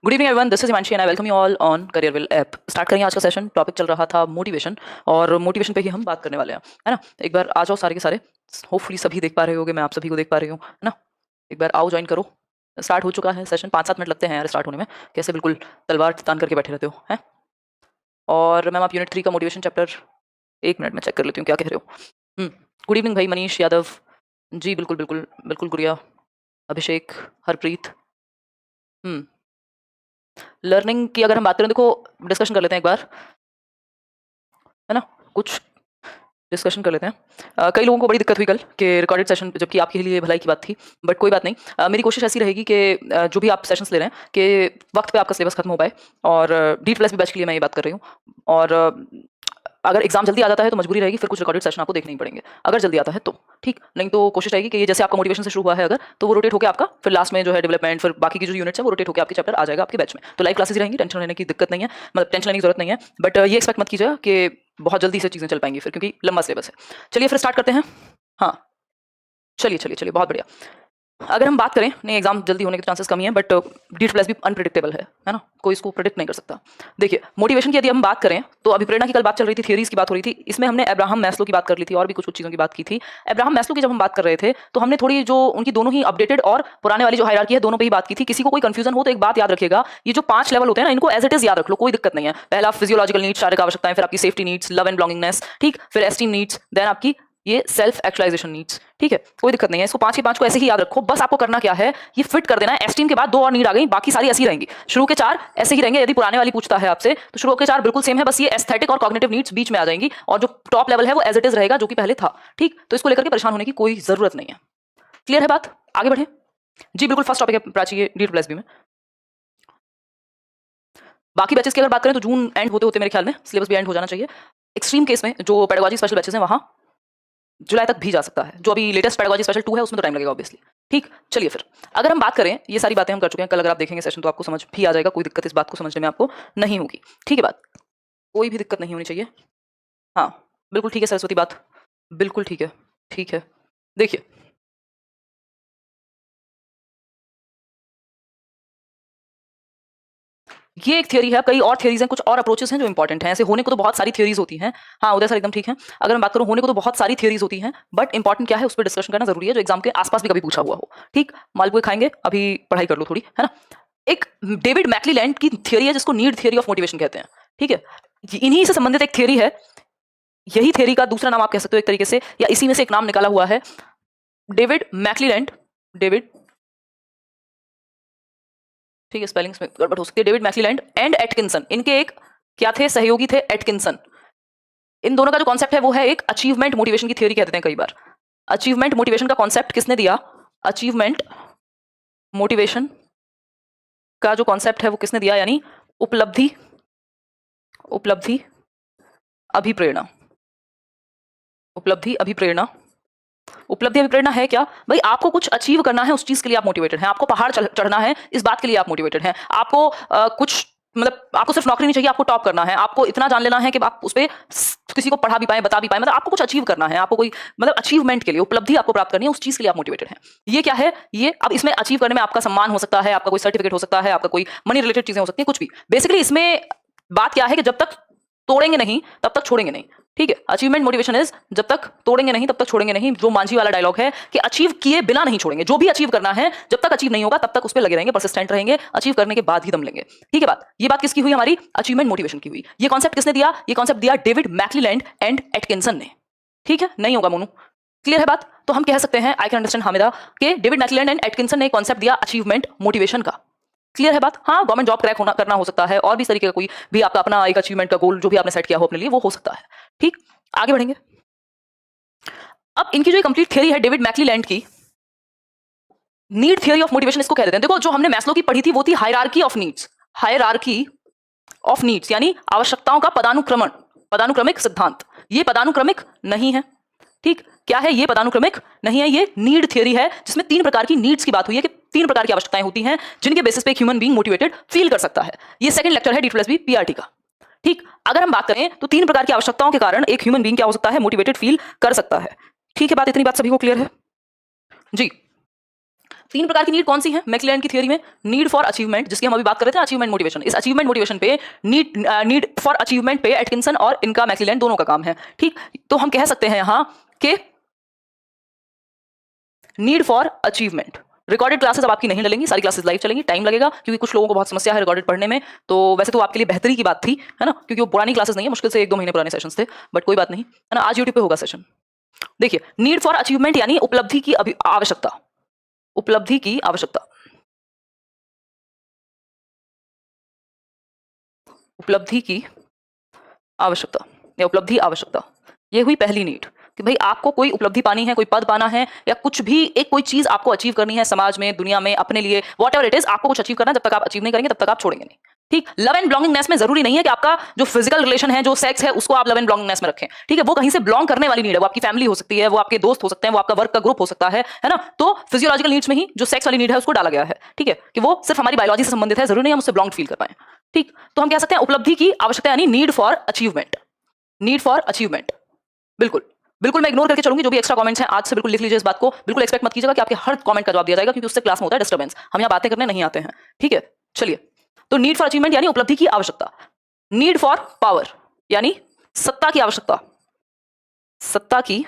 Good evening everyone, this is Himanshi and I welcome you all on CareerWill app. Start करेंगे आज का session. Topic चल रहा था मोटिवेशन, और मोटिवेशन पे ही हम बात करने वाले हैं, है ना। एक बार आ जाओ सारे के सारे। होपफुली सभी देख पा रहे होगे, मैं आप सभी को देख पा रही हूँ, है ना। एक बार आओ, ज्वाइन करो। स्टार्ट हो चुका है सेशन। 5-7 मिनट लगते हैं यार स्टार्ट होने में। कैसे बिल्कुल तलवार तान करके बैठे रहते हो, हैं। और मैम आप यूनिट 3 का मोटिवेशन चैप्टर 1 मिनट में चेक कर लेती हूँ क्या कह रहे हो। गुड इवनिंग भाई मनीष यादव जी। बिल्कुल बिल्कुल बिल्कुल गुड़िया, अभिषेक, हरप्रीत। लर्निंग की अगर हम बात करें, देखो डिस्कशन कर लेते हैं एक बार, है ना। कुछ डिस्कशन कर लेते हैं। कई लोगों को बड़ी दिक्कत हुई कल के रिकॉर्डेड सेशन, जबकि आपके लिए भलाई की बात थी, बट कोई बात नहीं। मेरी कोशिश ऐसी रहेगी कि जो भी आप सेशंस ले रहे हैं कि वक्त पे आपका सिलेबस खत्म हो पाए। और D++ बैच के लिए मैं ये बात कर रही हूँ। और अगर एग्जाम जल्दी आ जाता है तो मजबूरी रहेगी, फिर कुछ रिकॉर्डेड सेशन आपको देखने ही पड़ेंगे, अगर जल्दी आता है तो ठीक। नहीं तो कोशिश रहेगी कि ये जैसे आपका मोटिवेशन से शुरू हुआ है अगर, तो वो रोटेट होकर आपका फिर लास्ट में जो है डेवलपमेंट, फिर बाकी की जो यूनिट्स है वो रोटेट होकर आपके चैप्टर आ जाएगा आपके बैच में। तो लाइव क्लासेस रहेंगी, टेंशन लेने की दिक्कत नहीं है, मतलब टेंशन लेने की जरूरत नहीं है। बट ये एक्सपेक्ट मत कीजिएगा कि बहुत जल्दी से चीज़ें चल पाएंगी फिर, क्योंकि लंबा सिलेबस है। चलिए फिर स्टार्ट करते हैं। हाँ चलिए चलिए चलिए, बहुत बढ़िया। अगर हम बात करें, नहीं एग्जाम जल्दी होने के चांसेस कमी है, बट D++ भी अनप्रेडिक्टेबल है ना। कोई इसको प्रेडिक्ट नहीं कर सकता। देखिए मोटिवेशन की यदि हम बात करें तो अभी प्रेरणा की कल बात चल रही थी, थियरीज की बात हो रही थी। इसमें हमने अब्राहम मैस्लो की बात कर ली थी और भी कुछ कुछ चीज़ों की बात की थी। अब्राहम मैस्लो की जब हम बात कर रहे थे तो हमने थोड़ी जो उनकी दोनों ही अपडेटेड और पुराने वाली जो हायरार्की है दोनों पे ही बात की थी। किसी को कोई कंफ्यूजन हो तो एक बात याद रखिएगा, ये जो 5 लेवल होते हैं ना, इनको एज इट इज याद रख लो, कोई दिक्कत नहीं है। पहला फिजियोलॉजिकल नीड्स, शारीरिक आवश्यकताएं, फिर आपकी safety needs, love and belongingness, ठीक, फिर एस्टीम नीड्स, देन आपकी ये सेल्फ एक्चुअलाइजेशन नीड्स, ठीक है। कोई दिक्कत नहीं है, इसको 5 के 5 को ऐसे ही याद रखो। बस आपको करना क्या है, ये फिट कर देना है। एस्टीम के बाद 2 और नीड आ गई, बाकी सारी ऐसी रहेंगी। शुरू के 4 ऐसे ही रहेंगे। यदि पुराने वाली पूछता है आपसे तो शुरू के 4 बिल्कुल सेम है, बस ये एस्थेटिक और कॉग्निटिव नीड्स बीच में आ जाएंगी, और जो टॉप लेवल है वो एज इट इज रहेगा जो कि पहले था, ठीक। तो इसको लेकर के परेशान होने की कोई जरूरत नहीं है। क्लियर है बात, आगे बढ़े जी। बिल्कुल फर्स्ट टॉपिक है प्राची D++ में। बाकी बैचेस की अगर बात करें तो जून एंड होते होते मेरे ख्याल में सिलेबस भी एंड हो जाना चाहिए। एक्सट्रीम केस में जो पेडागोजी स्पेशल बैचेस हैं वहाँ जुलाई तक भी जा सकता है। जो अभी लेटेस्ट पेडागोजी स्पेशल 2 है उसमें तो टाइम लगेगा ऑब्वियसली, ठीक। चलिए फिर अगर हम बात करें, ये सारी बातें हम कर चुके हैं। कल अगर आप देखेंगे सेशन तो आपको समझ भी आ जाएगा, कोई दिक्कत इस बात को समझने में आपको नहीं होगी, ठीक है। बात कोई भी दिक्कत नहीं होनी चाहिए। हाँ बिल्कुल ठीक है सरस्वती, बात बिल्कुल ठीक है, ठीक है। देखिए ये एक थ्योरी है, कई और थ्योरीज हैं, कुछ और अप्रोचेस हैं जो इंपॉर्टेंट हैं। ऐसे होने को तो बहुत सारी थ्योरीज होती हैं। हाँ उदय सर एकदम ठीक है। अगर मैं बात करूँ, होने को तो बहुत सारी थ्योरीज होती हैं, बट इंपॉर्टेंट क्या है उस पर डिस्कशन करना जरूरी है, जो एग्जाम के आसपास भी कभी पूछा हुआ हो, ठीक। मालपुए खाएंगे, अभी पढ़ाई कर लो थोड़ी, है ना। एक डेविड मैक्लीलैंड की थ्योरी है जिसको नीड थ्योरी ऑफ मोटिवेशन कहते हैं, ठीक है। इन्हीं से संबंधित एक थ्योरी है। यही थ्योरी का दूसरा नाम आप कह सकते हो एक तरीके से, या इसी में से एक नाम निकाला हुआ है। डेविड मैक्लीलैंड, डेविड, ठीक है स्पेलिंग्स में गड़बड़ हो सकती है। डेविड मैक्लीलैंड एंड एटकिंसन, इनके एक क्या थे, सहयोगी थे, एटकिंसन। इन दोनों का जो कॉन्सेप्ट है वो है एक अचीवमेंट मोटिवेशन की थ्योरी कहते हैं कई बार। अचीवमेंट मोटिवेशन का कॉन्सेप्ट किसने दिया, अचीवमेंट मोटिवेशन का जो कॉन्सेप्ट है वो किसने दिया, यानी उपलब्धि, उपलब्धि अभिप्रेरणा, उपलब्धि अभिप्रेरणा। उपलब्धि अभिप्रेरणा है क्या भाई, आपको कुछ अचीव करना है, उस चीज के लिए आप मोटिवेटेड हैं। आपको पहाड़ चढ़ना है, इस बात के लिए आप मोटिवेटेड हैं। आपको कुछ मतलब आपको सिर्फ नौकरी नहीं चाहिए, आपको टॉप करना है। आपको इतना जान लेना है कि आप उस पर किसी को पढ़ा भी पाए, बता भी पाए, मतलब आपको कुछ अचीव करना है। आपको कोई मतलब अचीवमेंट के लिए, उपलब्धि आपको प्राप्त करनी है, उस चीज के लिए आप मोटिवेटेड हैं। ये क्या है, ये अब इसमें अचीव करने में आपका सम्मान हो सकता है, आपका कोई सर्टिफिकेट हो सकता है, आपका कोई मनी रिलेटेड चीजें हो सकती है, कुछ भी। बेसिकली इसमें बात क्या है कि जब तक तोड़ेंगे नहीं तब तक छोड़ेंगे नहीं, ठीक है। अचीवमेंट मोटिवेशन इज जब तक तोड़ेंगे नहीं तब तक छोड़ेंगे नहीं। जो मांझी वाला डायलॉग है कि अचीव किए बिना नहीं छोड़ेंगे। जो भी अचीव करना है, जब तक अचीव नहीं होगा तब तक उस पर लगे रहेंगे, परसिस्टेंट रहेंगे, अचीव करने के बाद ही दम लेंगे, ठीक है। बात ये बात किसकी हुई, हमारी अचीवमेंट मोटिवेशन की हुई। ये कॉन्सेप्ट किसने दिया, ये कॉन्सेप्ट दिया डेविड मैक्लीलैंड एंड एटकिंसन ने, ठीक है। नहीं होगा मोनू, क्लियर है बात। तो हम कह सकते हैं, आई कैन अंडरस्टैंड हामिदा, कि डेविड मैक्लीलैंड एंड एटकिंसन ने कॉन्सेप्ट दिया अचीवमेंट मोटिवेशन का। क्लियर है बात। हाँ गवर्नमेंट जॉब क्रैक होना करना हो सकता है, और भी तरीके का कोई भी आपका अपना एक अचीवमेंट का गोल जो भी आपने सेट किया हो अपने लिए वो हो सकता है, ठीक। आगे बढ़ेंगे। अब इनकी जो कंप्लीट थ्योरी है डेविड मैक्लीलैंड की, नीड थ्योरी ऑफ मोटिवेशन इसको कह देते हैं। देखो जो हमने मैस्लो की पढ़ी थी वो थी hierarchy of needs, hierarchy of needs यानी आवश्यकताओं का पदानुक्रमण, पदानुक्रमिक सिद्धांत। ये पदानुक्रमिक नहीं है, ठीक। क्या है, ये पदानुक्रमिक नहीं है, ये नीड थ्योरी है, जिसमें 3 प्रकार की नीड्स की बात हुई है कि 3 प्रकार की आवश्यकताएं होती हैं जिनके बेसिस पे एक ह्यूमन बीइंग मोटिवेटेड फील कर सकता है। ये सेकंड लेक्चर है D++ PRT का, ठीक। अगर हम बात करें तो 3 प्रकार की आवश्यकताओं के कारण एक ह्यूमन बीइंग क्या हो सकता है, मोटिवेटेड फील कर सकता है, ठीक है। बात इतनी बात सभी को क्लियर है जी। तीन प्रकार की नीड कौन सी है मैक्लेलैंड की थियरी में? नीड फॉर अचीवमेंट, जिसकी हम अभी बात कर रहे थे, अचीवमेंट मोटिवेशन। इस अचीवमेंट मोटिवेशन पे नीड फॉर अचीवमेंट पे एटकिंसन और इनका मैक्लेलैंड दोनों का काम है। ठीक, तो हम कह सकते हैं यहां कि need for achievement. Recorded classes अब आपकी नहीं डलेंगी, सारी क्लासेस लाइव चलेंगी, टाइम लगेगा क्योंकि कुछ लोगों को बहुत समस्या है रिकॉर्डेड पढ़ने में। तो वैसे तो आपके लिए बेहतरी की बात थी, है ना, क्योंकि वो पुरानी क्लासेस नहीं है, मुश्किल से 1-2 महीने पुराने सेशंस थे, बट कोई बात नहीं, है ना, आज यूट्यूब पे होगा सेशन। देखिए, नीड फॉर अचीवमेंट यानी उपलब्धि की आवश्यकता, उपलब्धि की आवश्यकता, उपलब्धि की आवश्यकता या उपलब्धि आवश्यकता, ये हुई पहली नीड कि भाई आपको कोई उपलब्धि पानी है, कोई पद पाना है या कुछ भी एक कोई चीज आपको अचीव करनी है समाज में, दुनिया में, अपने लिए, व्हाटएवर इट इज, आपको कुछ अचीव करना है। जब तक आप अचीव नहीं करेंगे तब तक आप छोड़ेंगे नहीं। ठीक, लव एंड बिलोंगिंगनेस में जरूरी नहीं है कि आपका जो फिजिकल रिलेशन है, जो सेक्स है, उसको आप लव एंड बिलोंगिंगनेस में रखें। ठीक है, वो कहीं से बिलोंग करने वाली नीड है, वो आपकी फैमिली हो सकती है, वो आपके दोस्त हो सकते हैं, वो आपका वर्क का ग्रुप हो सकता है ना। तो फिजियोलॉजिकल नीड्स में ही जो सेक्स वाली नीड है उसको डाला गया है। ठीक है, कि वो सिर्फ हमारी बायोलॉजी से संबंधित है, जरूरी नहीं हम उससे बिलोंग फील कर पाए। ठीक, तो हम कह सकते हैं उपलब्धि की आवश्यकता यानी need for achievement, need for achievement. बिल्कुल बिल्कुल, मैं इग्नोर करके चलूंगी जो भी एक्स्ट्रा कमेंट्स हैं, आज से बिल्कुल लिख लीजिए इस बात को। बिल्कुल एक्सपेक्ट मत कीजिएगा कि आपके हर कमेंट का जवाब दिया जाएगा, क्योंकि उससे क्लास में होता है डिस्टर्बेंस, हम यहाँ बातें करने नहीं आते हैं। ठीक है, चलिए, तो नीड फॉर अचीवमेंट यानी उपलब्धि की आवश्यकता। नीड फॉर पावर यानी सत्ता की आवश्यकता, सत्ता की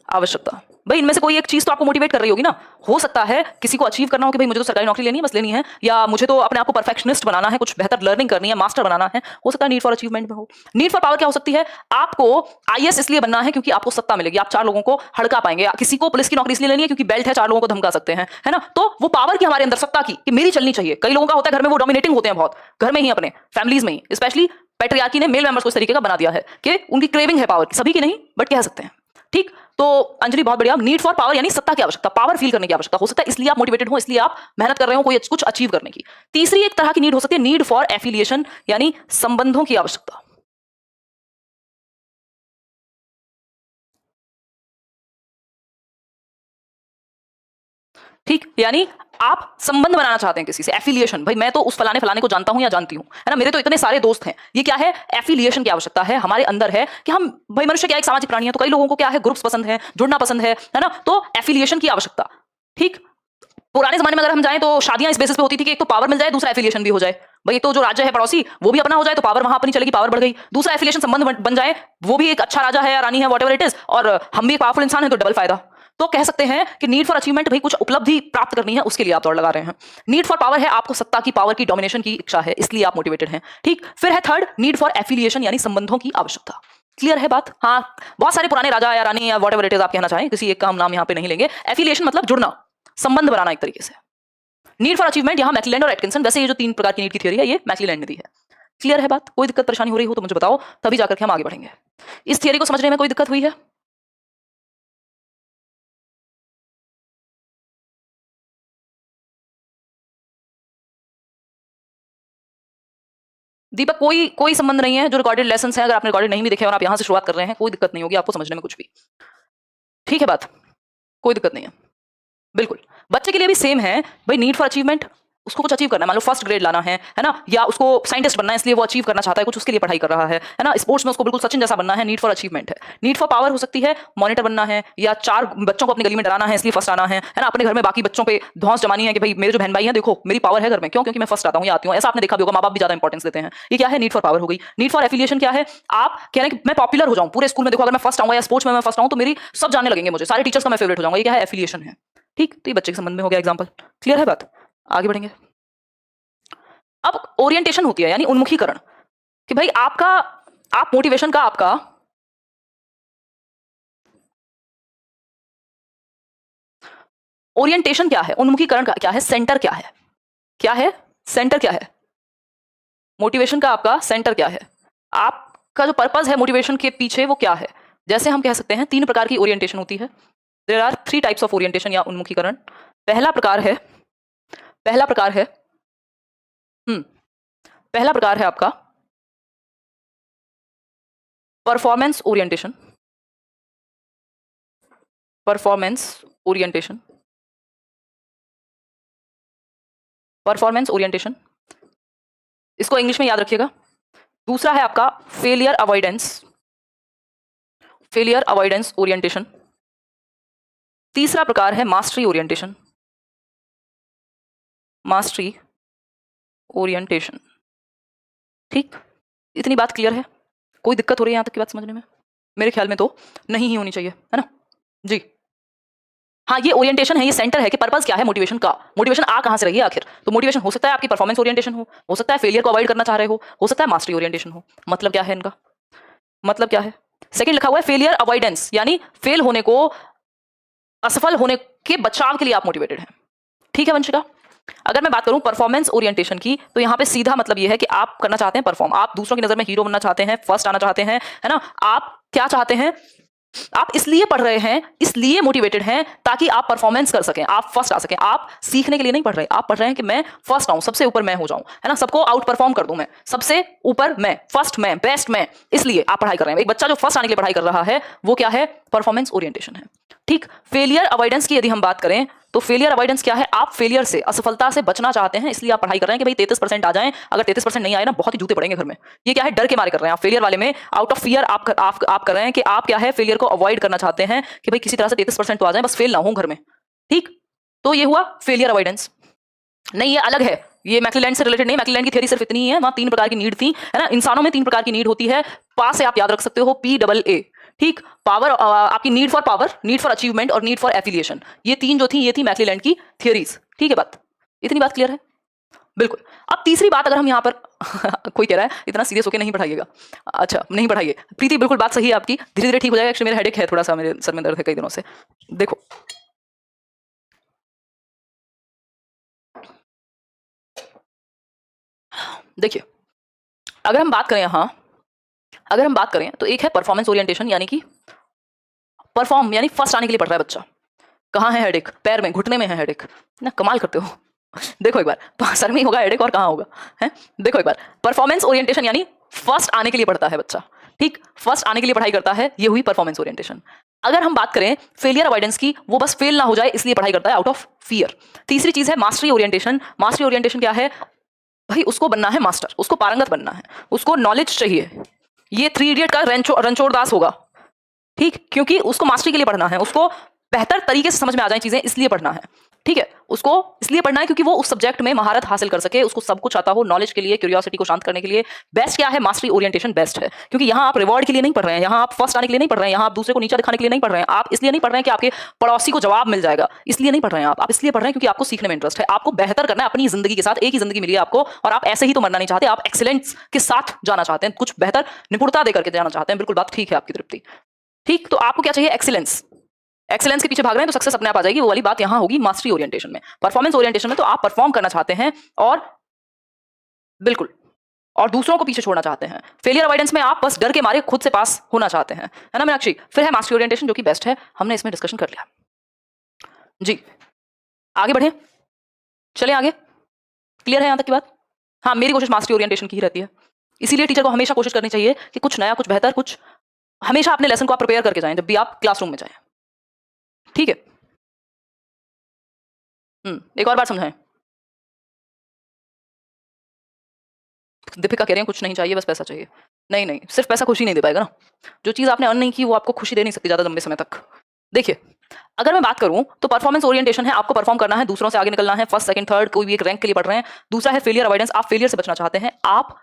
आवश्यकता। भाई इनमें से कोई एक चीज तो आपको मोटिवेट कर रही होगी ना। हो सकता है किसी को अचीव करना हो कि भाई मुझे तो सरकारी नौकरी लेनी है, बस लेनी है, या मुझे तो अपने आप को परफेक्शनिस्ट बनाना है, कुछ बेहतर लर्निंग करनी है, मास्टर बनाना है। हो सकता है नीड फॉर अचीवमेंट में हो। नीड फॉर पावर क्या हो सकती है? आपको आईएएस इसलिए बनना है क्योंकि आपको सत्ता मिलेगी, आप 4 लोगों को हड़का पाएंगे। किसी को पुलिस की नौकरी इसलिए लेनी है क्योंकि बेल्ट है, 4 लोगों को धमका सकते हैं, है ना। तो वो पावर की हमारे अंदर सत्ता की कि मेरी चलनी चाहिए। कई लोगों का होता है घर में, वो डोमिनेटिंग होते हैं बहुत, घर में ही, अपने फैमिलीज में ही, स्पेशली पैट्रियार्की ने मेल मेंबर्स को इस तरीके का बना दिया है कि उनकी क्रेविंग है पावर की, सभी की नहीं बट कह सकते हैं। ठीक, तो अंजलि बहुत बढ़िया। नीड फॉर पावर यानी सत्ता की आवश्यकता, पावर फील करने की आवश्यकता। हो सकता है इसलिए आप मोटिवेटेड हो, इसलिए आप मेहनत कर रहे हो कोई कुछ अचीव करने की। तीसरी एक तरह की नीड हो सकती है नीड फॉर एफिलिएशन यानी संबंधों की आवश्यकता। ठीक, यानी आप संबंध बनाना चाहते हैं किसी से, एफिलिएशन। भाई मैं तो उस फलाने फलाने को जानता हूं या जानती हूं, है ना, मेरे तो इतने सारे दोस्त हैं। ये क्या है? एफिलिएशन की आवश्यकता है हमारे अंदर, है कि हम, भाई मनुष्य क्या एक सामाजिक प्राणी है, तो कई लोगों को क्या है, ग्रुप्स पसंद है, जुड़ना पसंद है ना। तो एफिलिएशन की आवश्यकता। ठीक, पुराने जमाने में अगर हम जाएं तो शादियां इस बेसिस पे होती थी कि एक तो पावर मिल जाए, दूसरा एफिलिएशन भी हो जाए। भाई एक तो जो राज्य है पड़ोसी वो भी अपना हो जाए तो पावर वहां अपनी चलेगी, पावर बढ़ गई। दूसरा एफिलिएशन संबंध बन जाए, वो भी एक अच्छा राजा है या रानी है, व्हाटएवर इट इज, और हम भी एक पावरफुल इंसान है, तो डबल फायदा। तो कह सकते हैं कि नीड फॉर अचीवमेंट, भाई कुछ उपलब्धि प्राप्त करनी है उसके लिए आप दौड़ लगा रहे हैं। नीड फॉर पावर है आपको सत्ता की, पावर की, डोमिनेशन की इच्छा है, इसलिए आप मोटिवेटेड हैं। ठीक, फिर है थर्ड नीड फॉर एफिलिएशन यानी संबंधों की आवश्यकता। क्लियर है बात? हाँ, बहुत सारे पुराने राजा या रानी या व्हाटएवर इट इज आप कहना चाहें, किसी एक का हम नाम यहाँ पे नहीं लेंगे। एफिलिएशन मतलब जुड़ना, संबंध बनाना एक तरीके से। नीड फॉर अचीवमेंट यहां मैक्लेलैंड और एटकिंसन, वैसे ये जो 3 प्रकार की नीड की थ्योरी है ये मैक्लेलैंड ने दी है। क्लियर है बात? कोई दिक्कत परेशानी हो रही हो तो मुझे बताओ, तभी जाकर के हम आगे बढ़ेंगे। इस थियरी को समझने में कोई दिक्कत हुई है? दीपक, कोई कोई संबंध नहीं है, जो रिकॉर्डेड लेसन है, अगर आपने रिकॉर्डेड नहीं भी देखे और आप यहां से शुरुआत कर रहे हैं, कोई दिक्कत नहीं होगी आपको समझने में कुछ भी। ठीक है बात, कोई दिक्कत नहीं है। बिल्कुल, बच्चे के लिए भी सेम है। भाई नीड फॉर अचीवमेंट, उसको कुछ अचीव करना है, मान लो फर्स्ट ग्रेड लाना है ना, या उसको साइंटिस्ट बनना है, इसलिए वो अचीव करना चाहता है कुछ, उसके लिए पढ़ाई कर रहा है ना। स्पोर्ट्स में उसको बिल्कुल सचिन जैसा बनना है, नीड फॉर अचीवमेंट है। नीड फॉर पावर हो सकती है मॉनिटर बनना है, या 4 बच्चों को अपनी गली में डराना है इसलिए फर्स्ट आना है ना। अपने घर में बाकी बच्चों पे धौंस जमानी है कि भाई मेरे जो बहन भाई हैं, देखो मेरी पावर है घर में, क्यों? क्योंकि मैं फर्स्ट आता हूँ या आती हूँ। ऐसा आपने देखा भी होगा, माँ बाप भी ज्यादा इंपॉर्टेंस देते हैं। ये क्या है? नीड फॉर पावर हो गई। नीड फॉर एफिलिएशन क्या है? आप कह रहे हैं कि मैं पॉपुलर हो जाऊं पूरे स्कूल में, देखो अगर मैं फर्स्ट आऊंगा या स्पोर्ट्स में मैं फर्स्ट आऊं तो मेरी सब जानने लगेंगे मुझे, सारे टीचर्स का मैं फेवरेट हो जाऊंगा। ये क्या है? एफिलिएशन है। ठीक, तो ये बच्चे के संबंध में हो गया एग्जाम्पल। क्लियर है बात? आगे बढ़ेंगे। अब ओरिएंटेशन होती है यानी उन्मुखीकरण, कि भाई आपका, आप मोटिवेशन का, आपका ओरिएंटेशन क्या है, उन्मुखीकरण का क्या है, सेंटर क्या है? क्या है? सेंटर क्या है? मोटिवेशन का आपका सेंटर क्या है? आपका जो पर्पस है मोटिवेशन के पीछे वो क्या है? जैसे हम कह सकते हैं 3 प्रकार की ओरिएंटेशन होती है। There are 3 types of orientation या उन्मुखीकरण। पहला प्रकार है, पहला प्रकार है पहला प्रकार है आपका performance orientation. Performance orientation, performance orientation, इसको इंग्लिश में याद रखिएगा। दूसरा है आपका failure avoidance, failure avoidance orientation. तीसरा प्रकार है मास्टरी ओरिएंटेशन, मास्टरी ओरिएंटेशन। ठीक, इतनी बात क्लियर है? कोई दिक्कत हो रही है यहाँ तक की बात समझने में? मेरे ख्याल में तो नहीं ही होनी चाहिए, है ना? जी हाँ, ये ओरिएंटेशन है, ये सेंटर है कि पर्पस क्या है मोटिवेशन का, मोटिवेशन आ कहाँ से रही है आखिर। तो मोटिवेशन हो सकता है आपकी परफॉर्मेंस ओरिएंटेशन हो सकता है फेलियर को अवॉइड करना चाह रहे हो सकता है मास्टरी ओरिएंटेशन हो। मतलब क्या है इनका? मतलब क्या है? सेकंड लिखा हुआ है फेलियर अवॉइडेंस, यानी फेल होने को, असफल होने के बचाव के लिए आप मोटिवेटेड हैं। ठीक है वंशिका? अगर मैं बात करूं परफॉर्मेंस ओरिएंटेशन की, तो यहाँ पे सीधा मतलब ये है कि आप करना चाहते हैं परफॉर्म, आप दूसरों की नजर में हीरो बनना चाहते हैं, फर्स्ट आना चाहते हैं, है ना? आप क्या चाहते हैं? आप इसलिए पढ़ रहे हैं, इसलिए मोटिवेटेड हैं ताकि आप परफॉर्मेंस कर सकें, आप फर्स्ट आ सकें। आप सीखने के लिए नहीं पढ़ रहे, आप पढ़ रहे हैं कि मैं फर्स्ट आऊं, सबसे ऊपर मैं हो जाऊं, है ना? सबको आउट परफॉर्म कर दूं, मैं सबसे ऊपर, मैं फर्स्ट, मैं बेस्ट, मैं, इसलिए आप पढ़ाई कर रहे हैं। एक बच्चा जो फर्स्ट आने के लिए पढ़ाई कर रहा है वो क्या है? परफॉर्मेंस ओरिएंटेशन है। ठीक, फेलियर अवॉइडेंस की यदि हम बात करें तो फेलियर अवॉइडेंस क्या है? आप फेलियर से, असफलता से बचना चाहते हैं, इसलिए आप पढ़ाई कर रहे हैं कि भाई 33% आ जाएं। अगर 33% नहीं आए ना, बहुत ही जूते पड़ेंगे घर में। ये क्या है? डर के मारे कर रहे हैं आप फेलियर वाले में, आउट ऑफ फियर आप कर रहे हैं कि आप क्या है, फेलियर को अवॉइड करना चाहते हैं कि भाई किसी तरह से 33% तो आ जाए, बस फेल ना हो घर में। ठीक, तो ये हुआ फेलियर अवॉइडेंस। नहीं, ये अलग है, ये मैक्लेलैंड से रिलेटेड नहीं। मैक्लेलैंड की थ्योरी सिर्फ इतनी ही है, वहां 3 प्रकार की नीड थी, है ना? इंसानों में 3 प्रकार की नीड होती है, पास से आप याद रख सकते हो, PAA। ठीक, पावर, आपकी need for power, need for achievement और नीड फॉर एफिलिएशन, ये 3 जो थी, ये थी मैक्लेलैंड की थ्योरीज। ठीक है बात? इतनी बात क्लियर है? बिल्कुल। अब तीसरी बात अगर हम यहाँ पर कोई कह रहा है इतना सीरियस होकर नहीं पढ़ाइएगा, अच्छा नहीं पढ़ाइए प्रीति, बिल्कुल बात सही है आपकी, धीरे धीरे ठीक हो जाएगा। एक्चुअली मेरा हेडेक है थोड़ा सा, मेरे सर में दर्द है कई दिनों से। देखो देखिए, अगर हम बात करें यहाँ, अगर हम बात करें तो एक है परफॉर्मेंस ओरिएंटेशन, यानी कि परफॉर्म, यानी फर्स्ट आने के लिए पढ़ रहा है बच्चा। कहाँ है हेडेक? पैर में, घुटने में है हेडेक ना? कमाल करते हो। देखो एक बार, सर में ही होगा हेडेक और कहाँ होगा, है? देखो एक बार, परफॉर्मेंस ओरिएंटेशन यानी फर्स्ट आने के लिए पढ़ता है बच्चा। ठीक, फर्स्ट आने के लिए पढ़ाई करता है, ये हुई परफॉर्मेंस ओरिएंटेशन। अगर हम बात करें फेलियर अवॉइडेंस की, वो बस फेल ना हो जाए इसलिए पढ़ाई करता है, आउट ऑफ फियर। तीसरी चीज है मास्टरी ओरिएंटेशन। मास्टरी ओरिएंटेशन क्या है? भाई उसको बनना है मास्टर, उसको पारंगत बनना है, उसको नॉलेज चाहिए। ये 3 इडियट का रणछोड़ दास होगा। ठीक, क्योंकि उसको मास्टरी के लिए पढ़ना है, उसको बेहतर तरीके से समझ में आ जाए चीजें, इसलिए पढ़ना है। ठीक है, उसको इसलिए पढ़ना है क्योंकि वो उस सब्जेक्ट में महारत हासिल कर सके, उसको सब कुछ आता हो, नॉलेज के लिए, क्यूरियोसिटी को शांत करने के लिए। बेस्ट क्या है? मास्टरी ओरिएंटेशन बेस्ट है, क्योंकि यहाँ आप रिवॉर्ड के लिए नहीं पढ़ रहे हैं, यहाँ आप फर्स्ट आने के लिए नहीं पढ़ रहे हैं, यहाँ आप दूसरे को नीचा दिखाने के लिए नहीं पढ़ रहे हैं, आप इसलिए नहीं पढ़ रहे हैं कि आपके पड़ोसी को जवाब मिल जाएगा, इसलिए नहीं पढ़ रहे हैं आप इसलिए पढ़ रहे हैं क्योंकि आपको सीखने में इंटरेस्ट है, आपको बेहतर करना है अपनी जिंदगी के साथ। एक ही जिंदगी मिली है आपको, और आप ऐसे ही तो मरना नहीं चाहते, आप एक्सीलेंस के साथ जाना चाहते हैं, कुछ बेहतर निपुणता देकर के जाना चाहते हैं। बिल्कुल बात ठीक है आपकी तृप्ति। ठीक, तो आपको क्या चाहिए? एक्सीलेंस। एक्सीलेंस के पीछे भाग रहे हैं तो सक्सेस अपने आप आ जाएगी। वो वाली बात यहां होगी मास्टरी ओरिएंटेशन में। परफॉर्मेंस ओरिएंटेशन में तो आप परफॉर्म करना चाहते हैं और बिल्कुल, और दूसरों को पीछे छोड़ना चाहते हैं। फेलियर अवॉइडेंस में आप बस डर के मारे खुद से पास होना चाहते हैं, है ना मीनाक्षी? फिर है मास्टरी ओरिएंटेशन जो कि बेस्ट है, हमने इसमें डिस्कशन कर लिया। जी आगे बढ़े, चले आगे। क्लियर है यहां तक की बात? हाँ, मेरी कोशिश मास्टरी ओरिएंटेशन की ही रहती है, इसीलिए टीचर को हमेशा कोशिश करनी चाहिए कि कुछ नया, कुछ बेहतर, कुछ हमेशा अपने लेसन को आप प्रिपेयर करके जाएं जब भी आप क्लासरूम में जाएं। ठीक है, एक और बार समझाएं। दीपिका कह रहे हैं कुछ नहीं चाहिए, बस पैसा चाहिए। नहीं नहीं, सिर्फ पैसा खुशी नहीं दे पाएगा ना। जो चीज आपने अर्न नहीं की वो आपको खुशी दे नहीं सकती ज्यादा लंबे समय तक। देखिए, अगर मैं बात करूं तो परफॉर्मेंस ओरिएंटेशन है, आपको परफॉर्म करना है, दूसरों से आगे निकलना है, फर्स्ट सेकंड थर्ड कोई भी एक रैंक के लिए पढ़ रहे हैं। दूसरा है फेलियर अवॉइडेंस, आप फेलियर से बचना चाहते हैं, आप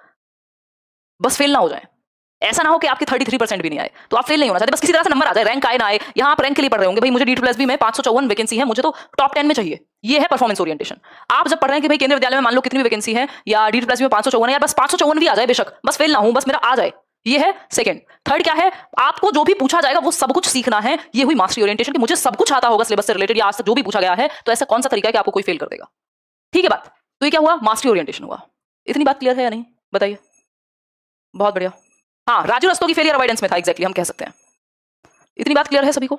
बस फेल ना हो जाए। ऐसा ना हो कि आपके 33% भी नहीं आए तो आप फेल नहीं होना चाहते, बस किसी तरह से नंबर आ जाए, रैंक आए ना आए। यहाँ आप रैंक के लिए पढ़ रहे होंगे, भाई मुझे D+B में 554 वैकेंसी है, मुझे तो टॉप 10 में चाहिए। ये है परफॉर्मेंस ओरिएंटेशन। आप जब पढ़ रहे हैं कि भाई केंद्रीय विद्यालय में मान लो कितनी वैकेंसी है, या D+B में 554 है, या बस 554 भी आ जाए बेशक, बस फेल ना हो, बस मेरा आ जाए। ये है सेकंड। थर्ड क्या है? आपको जो भी पूछा जाएगा वो सब कुछ सीखना है। ये हुई मास्टरी ओरिएंटेशन कि मुझे सब कुछ आता होगा सिलेबस से रिलेटेड, या आज तक जो भी पूछा गया है, तो ऐसा कौन सा तरीका है कि आपको कोई फेल कर देगा। ठीक है बात? तो ये क्या हुआ? मास्टरी ओरिएंटेशन हुआ। इतनी बात क्लियर है या नहीं? बताइए। बहुत बढ़िया। हाँ, राजू रस्तोगी फेलियर अवॉइडेंस में था, एग्जैक्टली हम कह सकते हैं। इतनी बात क्लियर है सभी को?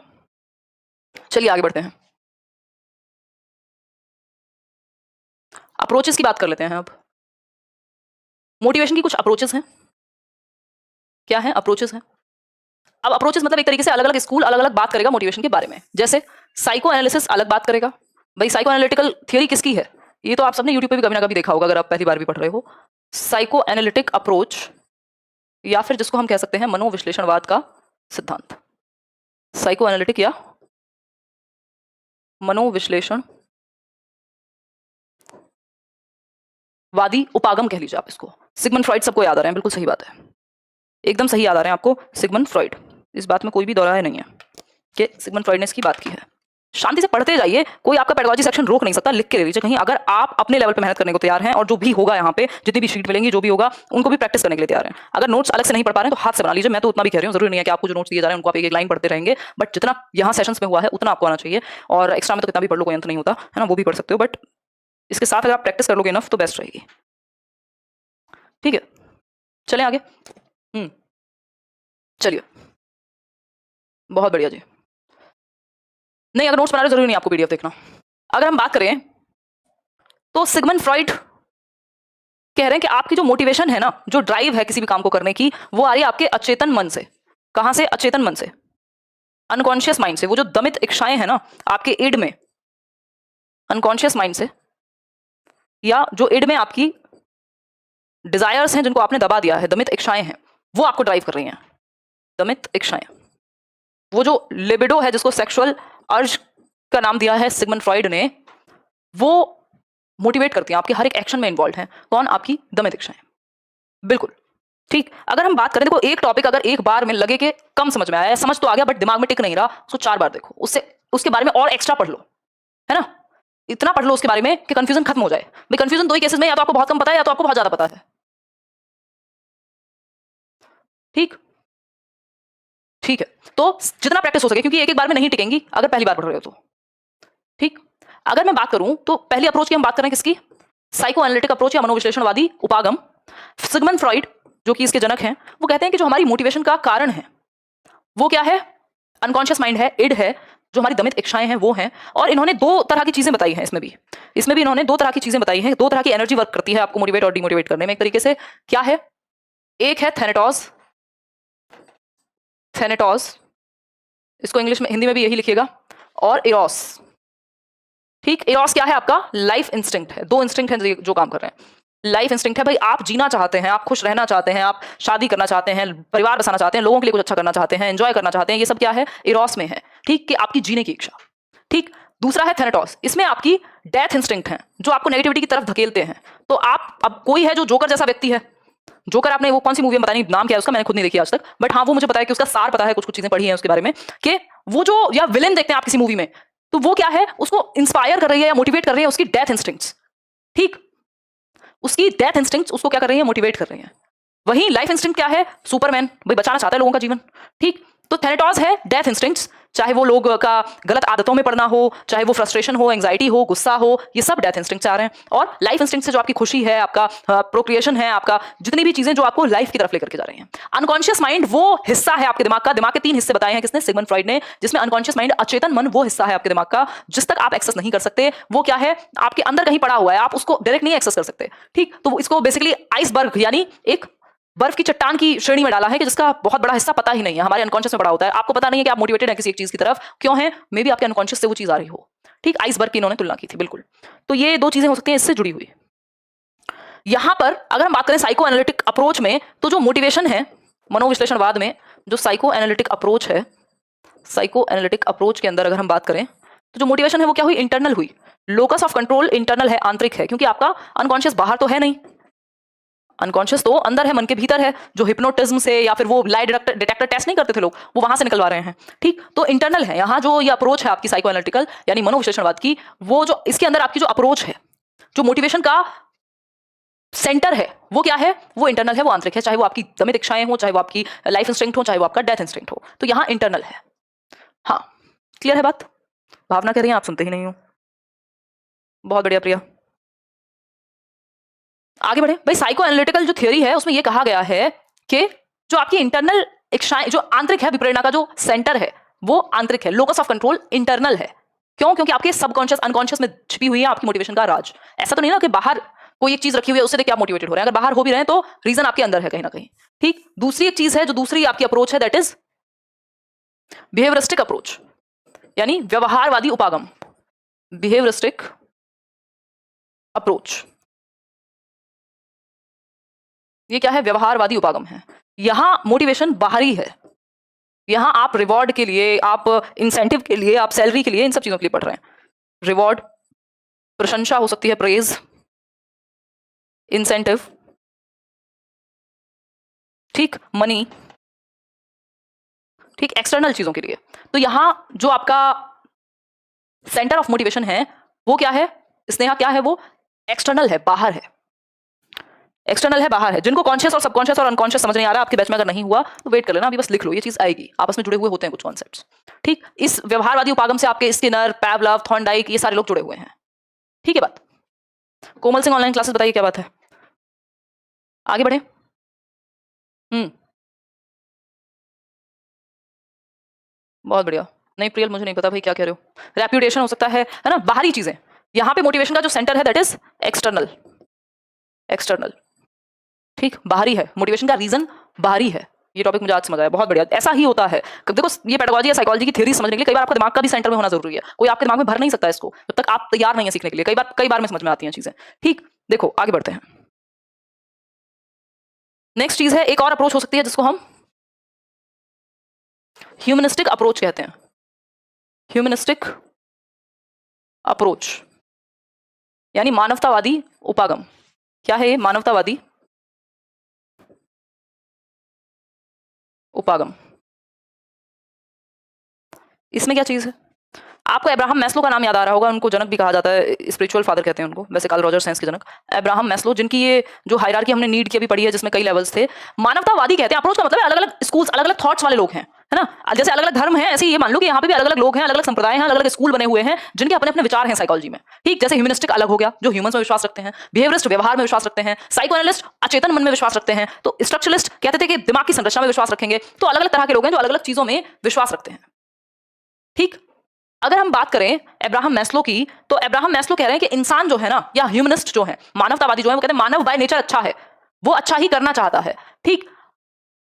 चलिए आगे बढ़ते हैं, अप्रोचेस की बात कर लेते हैं अब। मोटिवेशन की कुछ अप्रोचेस हैं। क्या है? अप्रोचेस हैं। अब अप्रोचेस मतलब एक तरीके से अलग अलग स्कूल अलग अलग बात करेगा मोटिवेशन के बारे में। जैसे साइको एनालिसिस अलग बात करेगा। भाई साइको एनालिटिकल थियरी किसकी है? ये तो आप सबने यूट्यूब पे भी कभी ना कभी देखा होगा, अगर आप पहली बार भी पढ़ रहे हो। साइको एनालिटिक अप्रोच, या फिर जिसको हम कह सकते हैं मनोविश्लेषणवाद का सिद्धांत। साइको एनालिटिक या मनोविश्लेषण वादी उपागम कह लीजिए आप इसको। सिगमंड फ्रॉइड सबको याद आ रहे हैं, बिल्कुल सही बात है, एकदम सही याद आ रहे हैं आपको सिगमंड फ्रॉइड, इस बात में कोई भी दोहराया नहीं है कि सिगमंड फ्रॉइड ने इसकी बात की है। शांति से पढ़ते जाइए, कोई आपका पेडागोजी सेक्शन रोक नहीं सकता, लिख के ले लीजिए कहीं। अगर आप अपने लेवल पे मेहनत करने को तैयार हैं और जो भी होगा यहाँ पे जितनी भी शीट मिलेंगी जो भी होगा उनको भी प्रैक्टिस करने के लिए तैयार हैं। अगर नोट्स अलग से नहीं पढ़ पा रहे हैं तो हाथ से बना लीजिए। मैं तो उतना भी कह रही हूँ, जरूरी नहीं है कि आपको जो नोट्स दिए जा रहे हैं उनको आप एक एक लाइन पढ़ते रहेंगे, बट जितना यहाँ सेशंस में हुआ है उतना आपको आना चाहिए। और एक्स्ट्रा में तो कितना भी पढ़ लो कोई अंत नहीं होता है ना, वो भी पढ़ सकते हो, बट इसके साथ अगर आप प्रैक्टिस कर लोगे इनफ तो बेस्ट रहेगी। ठीक है, चलें आगे। चलिए, बहुत बढ़िया जी। नहीं, अगर नोट्स बना रहे जरूरी नहीं आपको पीडीएफ देखना। अगर हम बात करें तो सिगमंड फ्रॉइड कह रहे हैं कि आपकी जो मोटिवेशन है ना, जो ड्राइव है किसी भी काम को करने की, वो आ रही है आपके अचेतन मन से। कहां से? अचेतन मन से, अनकॉन्शियस माइंड से। वो जो दमित इच्छाएं हैं ना आपके इड में, अनकॉन्शियस माइंड से, या जो इड में आपकी डिजायर्स हैं जिनको आपने दबा दिया है, दमित इच्छाएं हैं, वो आपको ड्राइव कर रही हैं। दमित इच्छाएं, वो जो लिबिडो है जिसको सेक्सुअल अर्ज का नाम दिया है सिगमंड फ्रॉइड ने, वो मोटिवेट करती हैं, आपके हर एक एक्शन में इन्वॉल्व हैं। कौन? आपकी दमित इच्छाएं। बिल्कुल ठीक। अगर हम बात करें, देखो एक टॉपिक अगर एक बार में लगे कि कम समझ में आया, समझ तो आ गया बट दिमाग में टिक नहीं रहा, उसको 4 बार देखो, उससे उसके बारे में और एक्स्ट्रा पढ़ लो, है ना, इतना पढ़ लो उसके बारे में कि कंफ्यूजन खत्म हो जाए। भाई कंफ्यूजन दो ही केसेस में, या तो आपको बहुत कम पता है या तो आपको बहुत ज्यादा पता है। ठीक ठीक है, तो जितना प्रैक्टिस हो सके, क्योंकि एक एक बार में नहीं टिकेंगी अगर पहली बार पढ़ रहे हो तो। ठीक, अगर मैं बात करूं तो पहली अप्रोच की हम बात करें किसकी? साइको एनालिटिक अप्रोच या मनोविश्लेषणवादी उपागम। सिगमंड फ्रॉइड जो कि इसके जनक हैं, वो कहते हैं कि जो हमारी मोटिवेशन का कारण है वो क्या है? अनकॉन्शियस माइंड है, इड है, जो हमारी दमित इच्छाएं हैं वो हैं। और इन्होंने 2 तरह की चीजें बताई हैं इसमें भी इन्होंने 2 तरह की चीजें बताई हैं। 2 तरह की एनर्जी वर्क करती है आपको मोटिवेट और डिमोटिवेट करने में एक तरीके से। क्या है? एक है थैनेटॉस, थैनेटॉस, इसको इंग्लिश में, हिंदी में भी यही लिखिएगा, और इरोस। ठीक, इरोस क्या है? आपका लाइफ इंस्टिंक्ट है। 2 इंस्टिंक्ट हैं जो काम कर रहे हैं। लाइफ इंस्टिंक्ट है, भाई आप जीना चाहते हैं, आप खुश रहना चाहते हैं, आप शादी करना चाहते हैं, परिवार बसाना चाहते हैं, लोगों के लिए कुछ अच्छा करना चाहते हैं, एंजॉय करना चाहते हैं, ये सब क्या है? इरोस में है। ठीक, कि आपकी जीने की इच्छा। ठीक, दूसरा है थैनेटॉस, इसमें आपकी डेथ इंस्टिंक्ट है जो आपको नेगेटिविटी की तरफ धकेलते हैं। तो आप, अब कोई है जो जोकर जैसा व्यक्ति है, जोकर आपने वो कौन सी मूवी में, पता नहीं नाम क्या है उसका, मैंने खुद नहीं देखी आज तक, बट हाँ वो मुझे पता है कि उसका सार पता है, कुछ कुछ चीजें पढ़ी हैं उसके बारे में, कि वो जो, या विलेन देखते हैं आप किसी मूवी में, तो वो क्या है? उसको इंस्पायर कर रही है या मोटिवेट कर रही है उसकी डेथ इंस्टिंक्ट्स। ठीक, उसकी डेथ इंस्टिंक्ट्स उसको क्या कर रही है? मोटिवेट कर रही है। वहीं लाइफ इंस्टिंक्ट क्या है? सुपरमैन, भाई बचाना चाहता है लोगों का जीवन। ठीक, तो थैनेटॉस है डेथ इंस्टिंक्ट्स, चाहे वो लोग का गलत आदतों में पड़ना हो, चाहे वो फ्रस्ट्रेशन हो, एंग्जाइटी हो, गुस्सा हो, ये सब डेथ इंस्टिंक्ट से आ रहे हैं। और लाइफ इंस्टिंक्ट से जो आपकी खुशी है, आपका प्रोक्रिएशन है, आपका जितनी भी चीजें जो आपको लाइफ की तरफ लेकर के जा रही हैं। अनकॉन्शियस माइंड वो हिस्सा है आपके दिमाग का, दिमाग के 3 हिस्से बताए हैं किसने? सिगमंड फ्रॉइड ने, जिसमें अनकॉन्शियस माइंड, अचेतन मन, वो हिस्सा है आपके दिमाग का जिस तक आप एक्सेस नहीं कर सकते। वो क्या है? आपके अंदर कहीं पड़ा हुआ है, आप उसको डायरेक्ट नहीं एक्सेस कर सकते। ठीक, तो इसको बेसिकली आइसबर्ग यानी एक बर्फ की चट्टान की श्रेणी में डाला है कि जिसका बहुत बड़ा हिस्सा पता ही नहीं है, हमारे अनकॉन्शियस में पड़ा होता है। आपको पता नहीं है कि आप मोटिवेटेड हैं किसी एक चीज की तरफ, क्यों है? मे बी आपके अनकॉन्शियस से वो चीज आ रही हो। ठीक, आइसबर्ग की इन्होंने तुलना की थी, बिल्कुल। तो ये 2 चीजें हो सकती हैं इससे जुड़ी हुई। यहां पर अगर हम बात करें साइको एनालिटिक अप्रोच में, तो जो मोटिवेशन है मनोविश्लेषणवाद में, जो साइको एनालिटिक अप्रोच है, साइको एनालिटिक अप्रोच के अंदर अगर हम बात करें तो जो मोटिवेशन है वो क्या हुई? इंटरनल हुई। लोकस ऑफ कंट्रोल इंटरनल है, आंतरिक है, क्योंकि आपका अनकॉन्शियस बाहर तो है नहीं, अनकॉन्शियस तो अंदर है, मन के भीतर है, जो हिप्नोटिज्म से या फिर वो लाई डिटेक्टर टेस्ट नहीं करते थे लोग, वो वहां से निकलवा रहे हैं। ठीक, तो इंटरनल है। यहाँ जो ये अप्रोच है आपकी साइको एनालिटिकल यानी मनोविश्लेषणवाद की, वो जो इसके अंदर आपकी जो अप्रोच है, जो मोटिवेशन का सेंटर है, वो क्या है? वो इंटरनल है, वो आंतरिक है। चाहे वो आपकी दमित इच्छाएं हो, चाहे वो आपकी लाइफ इंस्टिंक्ट हो, चाहे वो आपका डेथ इंस्टिंक्ट हो, तो यहाँ इंटरनल है। हाँ, क्लियर है बात? भावना कह रही है, आप सुनते ही नहीं हो। बहुत बढ़िया प्रिया, आगे बढ़े। भाई साइको एनालिटिकल जो थ्योरी है उसमें यह कहा गया है कि जो आपकी इंटरनल इच्छाएं, जो आंतरिक है, विप्रेरणा का जो सेंटर है वो आंतरिक है, लोकस ऑफ कंट्रोल इंटरनल है। क्यों? क्योंकि आपके सबकॉन्शियस अनकॉन्शियस में छिपी हुई है आपकी मोटिवेशन का राज। ऐसा तो नहीं ना कि बाहर कोई एक चीज रखी हुई है उससे देख के आप मोटिवेटेड हो रहे हैं। अगर बाहर हो भी रहे हैं तो रीजन आपके अंदर है कहीं ना कहीं। ठीक, दूसरी एक चीज है, जो दूसरी आपकी अप्रोच है, दैट इज बिहेवियरिस्टिक अप्रोच यानी व्यवहारवादी उपागम। बिहेवियरिस्टिक अप्रोच, ये क्या है? व्यवहारवादी उपागम है। यहां मोटिवेशन बाहरी है, यहां आप रिवॉर्ड के लिए, आप इंसेंटिव के लिए, आप सैलरी के लिए, इन सब चीजों के लिए पढ़ रहे हैं। रिवॉर्ड, प्रशंसा हो सकती है, प्रेज, इंसेंटिव, ठीक, मनी, ठीक, एक्सटर्नल चीजों के लिए। तो यहां जो आपका सेंटर ऑफ मोटिवेशन है वो क्या है स्नेहा, क्या है वो? एक्सटर्नल है, बाहर है, एक्सटर्नल है, बाहर है। जिनको कॉन्शियस और सबकॉन्शियस और अनकॉन्शियस समझ नहीं आ रहा, आपके बैच में अगर नहीं हुआ तो वेट कर लेना, अभी बस लिख लो, ये चीज आएगी, आपस में जुड़े हुए होते हैं कुछ कॉन्सेप्ट्स। ठीक, इस व्यवहारवादी उपागम से आपके स्किनर, पैवलव, थॉर्नडाइक, ये सारे लोग जुड़े हुए हैं। ठीक है बात? कोमल सिंह ऑनलाइन क्लासेस, बताइए क्या बात है, आगे बढ़े। बहुत बढ़िया। नहीं प्रियल, मुझे नहीं पता भाई क्या कह रहे हो। रेप्यूटेशन हो सकता है ना, बाहरी चीजें। यहाँ पे मोटिवेशन का जो सेंटर है दैट इज एक्सटर्नल, एक्सटर्नल, ठीक, बाहरी है। मोटिवेशन का रीजन बाहरी है। ये टॉपिक मुझे आज समझ आया, बहुत बढ़िया। ऐसा ही होता है, देखो ये पेडागोजी या साइकोलॉजी की थ्योरी समझने के लिए कई बार आपका दिमाग का भी सेंटर में होना जरूरी है। कोई आपके दिमाग में भर नहीं सकता इसको जब तक आप तैयार नहीं है सीखने के लिए। कई बार में समझ में आती हैं चीजें। ठीक, देखो आगे बढ़ते हैं। नेक्स्ट चीज है, एक और अप्रोच हो सकती है जिसको हम ह्यूमनिस्टिक अप्रोच कहते हैं। ह्यूमनिस्टिक अप्रोच यानी मानवतावादी उपागम। क्या है ये? मानवतावादी उपागम। इसमें क्या चीज है? आपको अब्राहम मैस्लो का नाम याद आ रहा होगा, उनको जनक भी कहा जाता है, स्पिरिचुअल फादर कहते हैं उनको, वैसे कार्ल रॉजर साइंस के जनक अब्राहम मैस्लो, जिनकी ये जो हायरार्की हमने नीड की अभी पढ़ी है जिसमें कई लेवल्स थे। मानवतावादी कहते हैं, अप्रोच का मतलब है अलग अलग स्कूल्स, अलग अलग थॉट्स वाले लोग हैं, है ना। जैसे अलग अलग धर्म है, ऐसे ये मान लो कि यहाँ पे भी अलग अलग लोग हैं, अलग अलग संप्रदाय हैं, अलग अलग स्कूल बने हुए हैं जिनके अपने अपने विचार हैं साइकोलॉजी में। ठीक, जैसे ह्यूमनिस्टिक अलग हो गया, जो ह्यूमंस में विश्वास रखते हैं, बिहेवियरिस्ट व्यवहार में विश्वास रखते हैं, साइकोएनालिस्ट अचेतन मन में विश्वास रखते हैं, तो स्ट्रक्चरलिस्ट कहते थे कि दिमाग की संरचना में विश्वास रखेंगे। तो अलग अलग तरह के लोग हैं जो अलग अलग चीजों में विश्वास रखते हैं। ठीक, अगर हम बात करें अब्राहम मैस्लो की, तो अब्राहम मैस्लो कह रहे हैं कि इंसान जो है ना, या ह्यूमनिस्ट जो है, मानवतावादी जो है, वो कहते हैं मानव बाय नेचर अच्छा है, वो अच्छा ही करना चाहता है। ठीक,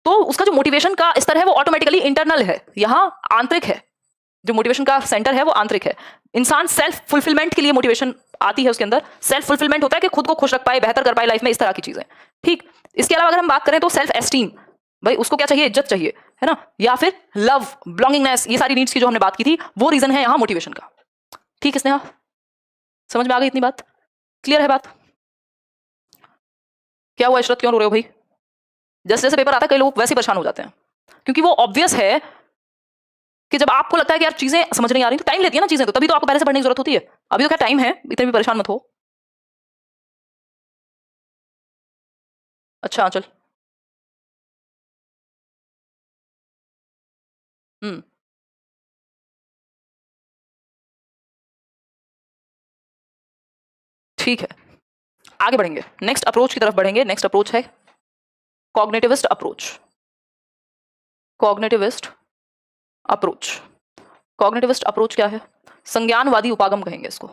तो उसका जो मोटिवेशन का स्तर है वो ऑटोमेटिकली इंटरनल है, यहां आंतरिक है। जो मोटिवेशन का सेंटर है वो आंतरिक है। इंसान सेल्फ फुलफिलमेंट के लिए मोटिवेशन आती है उसके अंदर। सेल्फ फुलफिलमेंट होता है कि खुद को खुश रख पाए, बेहतर कर पाए लाइफ में, इस तरह की चीजें। ठीक, इसके अलावा अगर हम बात करें तो सेल्फ एस्टीम, भाई उसको क्या चाहिए? इज्जत चाहिए, है ना, या फिर लव, बिलोंगिंगनेस, ये सारी नीड्स की जो हमने बात की थी, वो रीजन है यहां मोटिवेशन का। ठीक, इसने समझ में आ गई इतनी बात? क्लियर है बात? क्या हुआ इशरत, क्यों रो रहे हो भाई? जैसे जैसे पेपर आता है कई लोग वैसे परेशान हो जाते हैं, क्योंकि वो ऑब्वियस है कि जब आपको लगता है कि यार चीजें समझ नहीं आ रही, तो टाइम लेती है ना चीजें, तो तभी तो आपको पहले से पढ़ने की जरूरत होती है। अभी तो क्या टाइम है, इतने भी परेशान मत हो। अच्छा चल। हम्म, ठीक है, आगे बढ़ेंगे, नेक्स्ट अप्रोच की तरफ बढ़ेंगे। नेक्स्ट अप्रोच है cognitivist approach. Cognitivist approach, cognitivist approach क्या है? संज्ञानवादी उपागम कहेंगे इसको।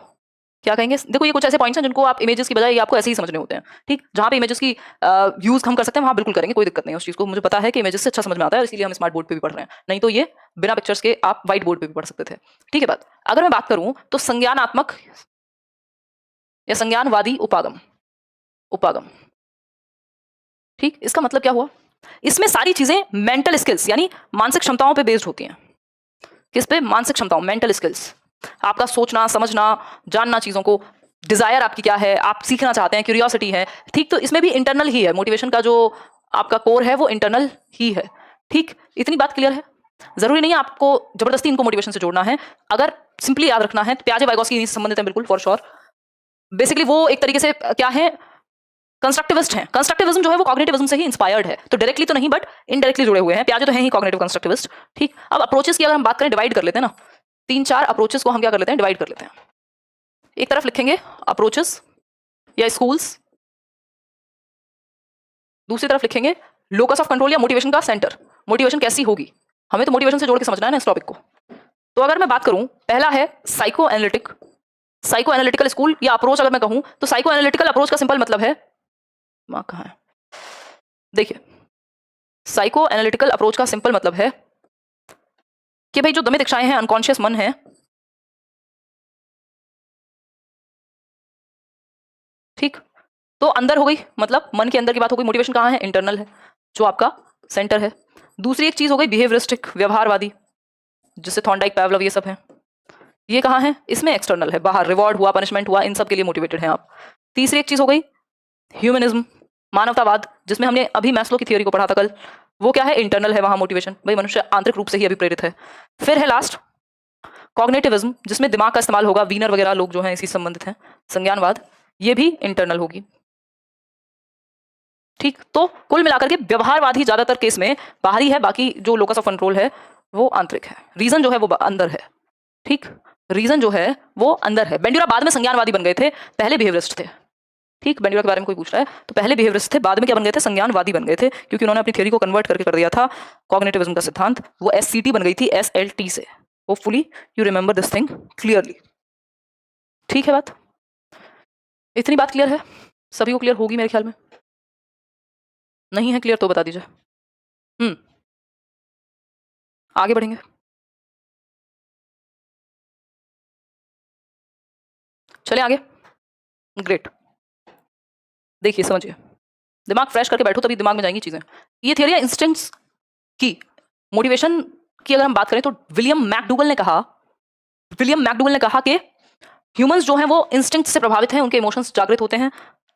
क्या कहेंगे? देखो ये कुछ ऐसे पॉइंट्स हैं जिनको आप इमेजेस की बजाय ये आपको ऐसे ही समझने होते हैं। ठीक, जहां पे इमेजेस की यूज हम कर सकते हैं वहां बिल्कुल करेंगे, कोई दिक्कत नहीं है उस चीज को। मुझे पता है कि इमेजेस से अच्छा समझ में आता है, इसीलिए हम स्मार्ट बोर्ड पे भी पढ़ रहे हैं, नहीं तो ये बिना पिक्चर्स के आप व्हाइट बोर्ड पे भी पढ़ सकते थे। ठीक है बात? अगर मैं बात करूं तो संज्ञानात्मक या संज्ञानवादी उपागम, उपागम, ठीक, इसका मतलब क्या हुआ? इसमें सारी चीजें मेंटल स्किल्स यानी मानसिक क्षमताओं पे बेस्ड होती हैं। किस पे? मानसिक क्षमताओं, मेंटल स्किल्स, आपका सोचना, समझना, जानना चीजों को, डिजायर आपकी क्या है, आप सीखना चाहते हैं, क्यूरियोसिटी है। ठीक, तो इसमें भी इंटरनल ही है, मोटिवेशन का जो आपका कोर है वो इंटरनल ही है। ठीक, इतनी बात क्लियर है? जरूरी नहीं है आपको जबरदस्ती इनको मोटिवेशन से जोड़ना है। अगर सिंपली याद रखना है तो प्याजे वाइगोस्की से संबंधित है बिल्कुल, फॉर श्योर। बेसिकली वो एक तरीके से क्या है, कंस्ट्रक्टिविस्ट हैं। कंस्ट्रक्टिविज्म जो है वो कॉग्निटिविज्म से ही इंस्पायर्ड है, तो डायरेक्टली तो नहीं बट इनडायरेक्टली जुड़े हुए हैं। प्याजे तो हैं ही कॉग्निटिव कंस्ट्रक्टिविस्ट। ठीक, अब अप्रोचेस की अगर हम बात करें, डिवाइड कर लेते हैं ना, 3-4 अप्रोचेस को हम क्या कर लेते हैं, डिवाइड कर लेते हैं। एक तरफ लिखेंगे अप्रोचेस या स्कूल्स, दूसरी तरफ लिखेंगे लोकस ऑफ कंट्रोल या मोटिवेशन का सेंटर। मोटिवेशन कैसी होगी, हमें तो मोटिवेशन से जोड़ के समझना है ना इस टॉपिक को। तो अगर मैं बात करूं, पहला है psycho analytic, psycho analytical school या अप्रोच। अगर मैं कहूं तो साइको एनालिटिकल अप्रोच का सिंपल मतलब है, मां कहां है, देखिए, साइको एनालिटिकल अप्रोच का सिंपल मतलब है कि भाई जो दमित इच्छाएं हैं, अनकॉन्शियस मन है, ठीक, तो अंदर हो गई, मतलब मन के अंदर की बात हो गई। मोटिवेशन कहाँ है? इंटरनल है, जो आपका सेंटर है। दूसरी एक चीज हो गई बिहेवियरिस्टिक, व्यवहारवादी, जिससे थॉर्नडाइक, पावलोव ये सब है। ये कहाँ है? इसमें एक्सटर्नल है, बाहर, रिवॉर्ड हुआ, पनिशमेंट हुआ, इन सब के लिए मोटिवेटेड हैं आप। तीसरी एक चीज हो गई ह्यूमनिज्म, मानवतावाद, जिसमें हमने अभी मैस्लो की थ्योरी को पढ़ा था कल, वो क्या है, इंटरनल है वहां मोटिवेशन, भाई मनुष्य आंतरिक रूप से ही अभिप्रेरित है। फिर है लास्ट कॉग्निटिविज्म, जिसमें दिमाग का इस्तेमाल होगा, वीनर वगैरह लोग जो हैं इसी संबंधित हैं। संज्ञानवाद, ये भी इंटरनल होगी। ठीक, तो कुल मिलाकर के व्यवहारवाद ही ज्यादातर केस में बाहरी है, बाकी जो लोकस ऑफ कंट्रोल है वो आंतरिक है। रीजन जो है वो अंदर है। ठीक, रीजन जो है वो अंदर है। बेंड्यूरा बाद में संज्ञानवादी बन गए थे, पहले बिहेवियरिस्ट थे। ठीक, बेंड्यूरा के बारे में कोई पूछ रहा है तो पहले बिहेवियरिस्ट थे, बाद में क्या बन गए थे, संज्ञानवादी बन गए थे, क्योंकि उन्होंने अपनी थ्योरी को कन्वर्ट करके कर दिया था कॉग्निटिविज्म का सिद्धांत। वो एससीटी बन गई थी एसएलटी से। Hopefully you remember this thing clearly. ठीक है, बात इतनी बात क्लियर है, सभी को क्लियर होगी मेरे ख्याल में। नहीं है क्लियर तो बता दीजिए। आगे बढ़ेंगे। चले आगे। ग्रेट, देखिए समझिए, दिमाग फ्रेश करके बैठो तभी दिमाग में जाएंगी चीजें। ये थियरी है इंस्टिंक्ट्स की। मोटिवेशन की अगर हम बात करें तो विलियम मैकडूगल ने कहा कि ह्यूमंस जो हैं वो इंस्टिंक्ट से प्रभावित हैं, उनके इमोशंस जागृत होते हैं।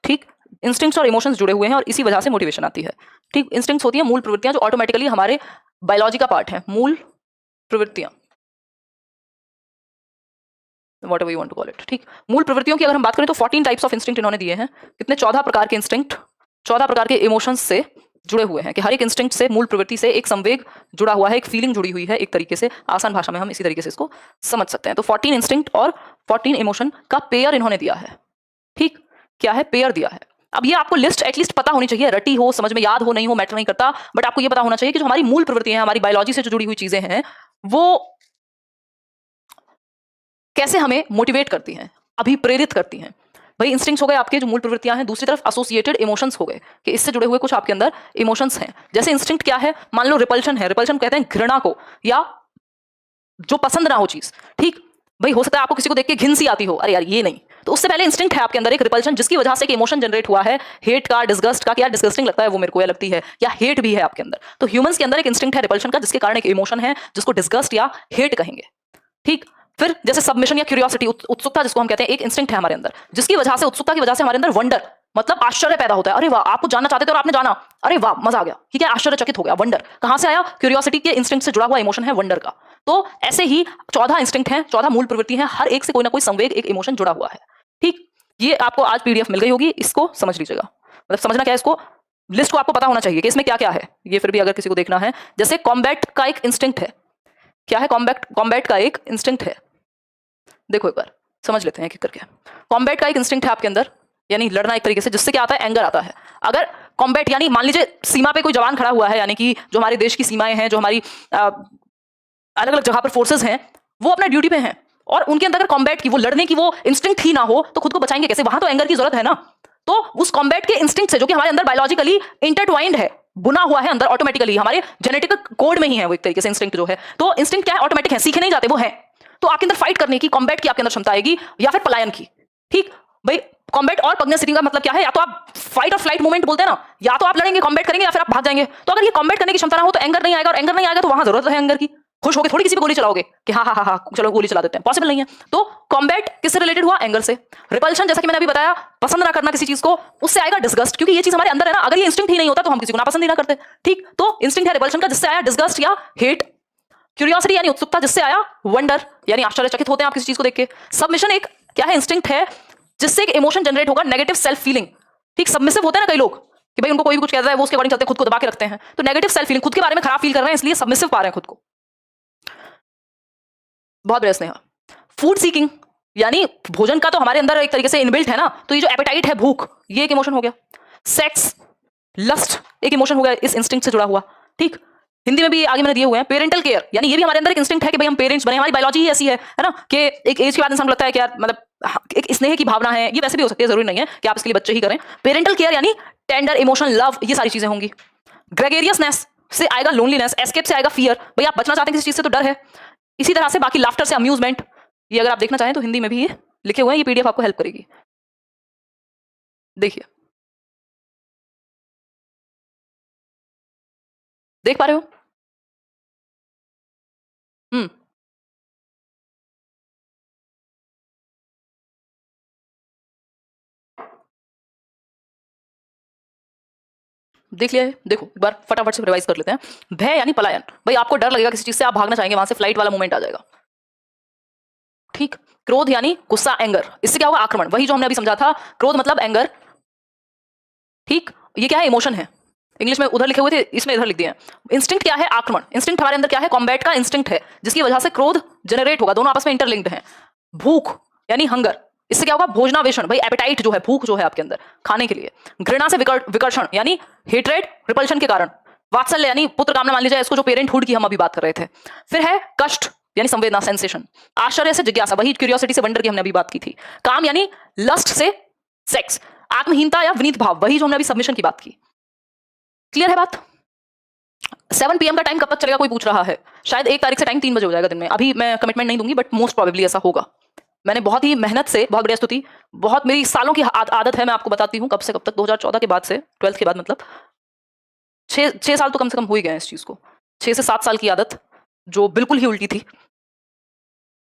ठीक, इंस्टिंक्ट्स और इमोशंस जुड़े हुए हैं और इसी वजह से मोटिवेशन आती है। ठीक, इंस्टिंक्ट्स होती हैं मूल प्रवृत्तियां जो ऑटोमेटिकली हमारे बायोलॉजी का पार्ट है। मूल प्रवृत्तियां, whatever you want to call it. ठीक, मूल प्रवृत्तियों की अगर हम बात करें तो 14 टाइप्स ऑफ इंस्टिंक्ट इन्होंने दिए हैं। कितने, 14 प्रकार के इंस्टिंक्ट, 14 प्रकार के इमोशंस से जुड़े हुए हैं, कि हर एक इंस्टिंक्ट से, मूल प्रवृत्ति से एक संवेग जुड़ा हुआ है, एक फीलिंग जुड़ी हुई है। एक तरीके से आसान भाषा में हम इसी तरीके से इसको समझ सकते हैं। तो 14 इंस्टिंक्ट और 14 इमोशन का पेयर इन्होंने दिया है। ठीक, क्या है, पेयर दिया है। अब ये आपको लिस्ट एटलीस्ट पता होनी चाहिए, रटी हो, समझ में याद हो, नहीं हो मैटर नहीं करता, बट आपको ये पता होना चाहिए कि जो हमारी मूल प्रवृत्ति है, हमारी बायोलॉजी से जो जुड़ी हुई चीजें हैं, वो कैसे हमें मोटिवेट करती हैं, अभिप्रेरित करती हैं। भाई इंस्टिंक्ट्स हो गए आपके जो मूल प्रवृत्तियां हैं, दूसरी तरफ एसोसिएटेड इमोशंस हो गए कि इससे जुड़े हुए कुछ आपके अंदर इमोशंस हैं। जैसे इंस्टिंक्ट क्या है, मान लो रिपल्शन है, रिपल्शन कहते हैं घृणा को, या जो पसंद ना हो चीज। ठीक, भाई हो सकता है आपको किसी को देख के घिन सी आती हो, अरे यार ये नहीं, तो उससे पहले इंस्टिंक्ट है आपके अंदर एक रिपल्शन, जिसकी वजह से एक इमोशन जनरेट हुआ है, हेट का, डिस्गस्ट का, कि यार डिस्गस्टिंग लगता है वो मेरे को, या लगती है, या हेट भी है आपके अंदर। तो ह्यूमंस के अंदर एक इंस्टिंक्ट है रिपल्शन का, जिसके कारण एक इमोशन है जिसको डिस्गस्ट या हेट कहेंगे। ठीक, फिर जैसे सबमिशन या क्यूरियोसिटी, उत्सुकता जिसको हम कहते हैं, एक इंस्टिंक्ट है हमारे अंदर, जिसकी वजह से, उत्सुकता की वजह से हमारे अंदर वंडर, मतलब आश्चर्य पैदा होता है। अरे वाह, आप कुछ जानना चाहते थे और आपने जाना, अरे वाह मजा आ गया। ठीक है, आश्चर्यचकित हो गया, वंडर कहां से आया, क्यूरियोसिटी के इंस्टिंक्ट से जुड़ा हुआ इमोशन है वंडर का। तो ऐसे ही 14 इंस्टिंक्ट हैं, 14 मूल प्रवृत्ति हैं, हर एक से कोई ना कोई संवेग, एक इमोशन जुड़ा हुआ है। ठीक, ये आपको आज पीडीएफ मिल गई होगी, इसको समझ लीजिएगा। मतलब समझना क्या है, इसको लिस्ट को आपको पता होना चाहिए कि इसमें क्या क्या है। ये फिर भी अगर किसी को देखना है, जैसे कॉम्बैट का एक इंस्टिंक्ट है। क्या है कॉम्बैट, कॉम्बैट का एक इंस्टिंक्ट है, देखो एक बार समझ लेते हैं एक एक करके। कॉम्बैट का एक इंस्टिंक्ट है आपके अंदर, यानी लड़ना एक तरीके से, जिससे क्या आता है, एंगर आता है। अगर कॉम्बैट यानी मान लीजिए सीमा पे कोई जवान खड़ा हुआ है, यानी कि जो हमारे देश की सीमाएं हैं, जो हमारी अलग अलग जगह पर फोर्सेस हैं, वो अपना ड्यूटी पे हैं, और उनके अंदर अगर कॉम्बैट की, वो लड़ने की वो इंस्टिंक्ट ही ना हो, तो खुद को बचाएंगे कैसे, वहां तो एंगर की जरूरत है ना। तो उस कॉम्बैट के इंस्टिंक्ट से, जो कि हमारे अंदर बायोलॉजिकली इंटरट्वाइंड है, बुना हुआ है अंदर ऑटोमेटिकली, हमारे जेनेटिक कोड में ही है वो एक तरीके से इंस्टिंक्ट जो है। तो इंस्टिंक्ट क्या है, ऑटोमेटिक है, सीखे नहीं जाते, वो है। तो आपके अंदर फाइट करने की, कॉम्बैट की आपके अंदर क्षमता आएगी, या फिर पलायन की। ठीक, भाई कॉम्बैट और पग्नेसिटी का मतलब क्या है, या तो आप फाइट और फ्लाइट मूवमेंट बोलते हैं ना, या तो आप लड़ेंगे, कॉम्बैट करेंगे, या फिर आप भाग जाएंगे। तो अगर ये कॉम्बैट करने की क्षमता ना हो तो एंगर नहीं आएगा, और एंगर नहीं आएगा तो वहां जरूरत है एंगर की। खुश होकर थोड़ी किसी पे गोली चलाओगे कि हाँ हाँ हाँ हाँ चलो गोली चला देते हैं, पॉसिबल नहीं है। तो कॉम्बैट किससे रिलेटेड हुआ, एंगर से। रिपल्शन, जैसा कि मैंने अभी बताया, पसंद ना करना किसी चीज को, उससे आएगा डिस्गस्ट, क्योंकि ये चीज हमारे अंदर है ना। अगर ये इंस्टिंक्ट ही नहीं होता तो हम किसी को नापसंद ही ना करते। ठीक, तो इंस्टिंक्ट है रिपल्शन का, जिससे आया डिस्गस्ट या हेट। क्यूरियोसिटी यानी उत्सुकता, जिससे आया वंडर, यानी आश्चर्यचकित होते हैं आप किसी चीज को देख के। सबमिशन एक क्या है, इंस्टिंक्ट है, जिससे एक इमोशन जनरेट होगा, नेगेटिव सेल्फ फीलिंग। ठीक, सबमिसिव होते हैं ना कई लोग, कि भाई उनको कोई भी कुछ कहता है वो उसके अकॉर्डिंग चलते हैं, खुद को दबा के रखते हैं। तो नेगेटिव सेल्फ फीलिंग, खुद के बारे में खराब फील कर रहे हैं, इसलिए सबमिसिव पा रहे हैं खुद को। बहुत बढ़िया स्नेहा। फूड सीकिंग, यानी भोजन का तो हमारे अंदर एक तरीके से इनबिल्ट है ना, तो ये जो एपेटाइट है, भूख, ये एक इमोशन हो गया। सेक्स, लस्ट, एक इमोशन हो गया इस इंस्टिंक्ट से जुड़ा हुआ। ठीक, हिंदी में भी आगे मैंने दिए हुए हैं। पेरेंटल केयर, यानी ये भी हमारे अंदर एक इंस्टिंक्ट है कि भाई हम पेरेंट्स बने, हमारी बायोलॉजी ही ऐसी है ना, कि एक एज के बाद इंसान को लगता है कि यार मतलब एक स्नेह की भावना है। ये वैसे भी हो सकती है, जरूरी नहीं है कि आप इसके लिए बच्चे ही करें। पेरेंटल केयर यानी टेंडर इमोशन, लव, ये सारी चीजें होंगी। ग्रेगेरियसनेस से आएगा लोनलीनेस, एस्केप से आएगा फियर, भाई आप बचना चाहते हैं किसी चीज से तो डर है। इसी तरह से बाकी लाफ्टर से अम्यूजमेंट, ये अगर आप देखना चाहें तो हिंदी में भी ये लिखे हुए हैं, ये पीडीएफ आपको हेल्प करेगी। देखिए, देख पा रहे हो? हम्म, देख लिया है? देखो एक बार फटाफट से रिवाइज कर लेते हैं। भय यानी पलायन, भाई आपको डर लगेगा किसी चीज से, आप भागना चाहेंगे, वहां से फ्लाइट वाला मूवमेंट आ जाएगा। ठीक। क्रोध यानी गुस्सा, एंगर, इससे क्या होगा? आक्रमण, वही जो हमने अभी समझा था, क्रोध मतलब एंगर। ठीक। ये क्या है? इमोशन है। इंग्लिश में उधर लिखे हुए थे, इसमें इधर लिख दिए हैं। इंस्टिंक्ट क्या है? आक्रमण। इंस्टिंक्ट हमारे अंदर क्या है? कॉम्बैट का इंस्टिंक्ट है, जिसकी वजह से क्रोध जनरेट होगा, दोनों आपस में इंटरलिंक्ड हैं। भूख यानी हंगर, इससे क्या होगा? भोजनावेशण, भाई एपेटाइट जो है, भूख जो है आपके अंदर खाने के लिए। घृणा से विकर्षण यानी हेट्रेड, रिपल्शन के कारण। वात्सल्य यानी पुत्र कामना, मान लीजिए इसको, जो पेरेंटहुड की हम अभी बात कर रहे थे। फिर है कष्ट यानी संवेदना, सेंसेशन। आश्चर्य से जिज्ञासा, वही क्यूरियोसिटी से वंडर की हमने अभी बात की थी। काम यानी लस्ट से सेक्स। आत्महीनता या विनीत भाव, वही जो हमने अभी सबमिशन की बात की। क्लियर है बात? 7 PM का टाइम कब तक चलेगा कोई पूछ रहा है। शायद 1 तारीख से टाइम 3 बजे हो जाएगा दिन में, अभी मैं कमिटमेंट नहीं दूंगी, बट मोस्ट प्रोबेबली ऐसा होगा। मैंने बहुत ही मेहनत से, बहुत बढ़िया स्तुति, बहुत मेरी सालों की आदत है, मैं आपको बताती हूँ कब से कब तक, 2014 के बाद से, 12th के बाद, मतलब 6 साल तो कम से कम हो ही गए इस चीज को। 6 से 7 साल की आदत जो बिल्कुल ही उल्टी थी,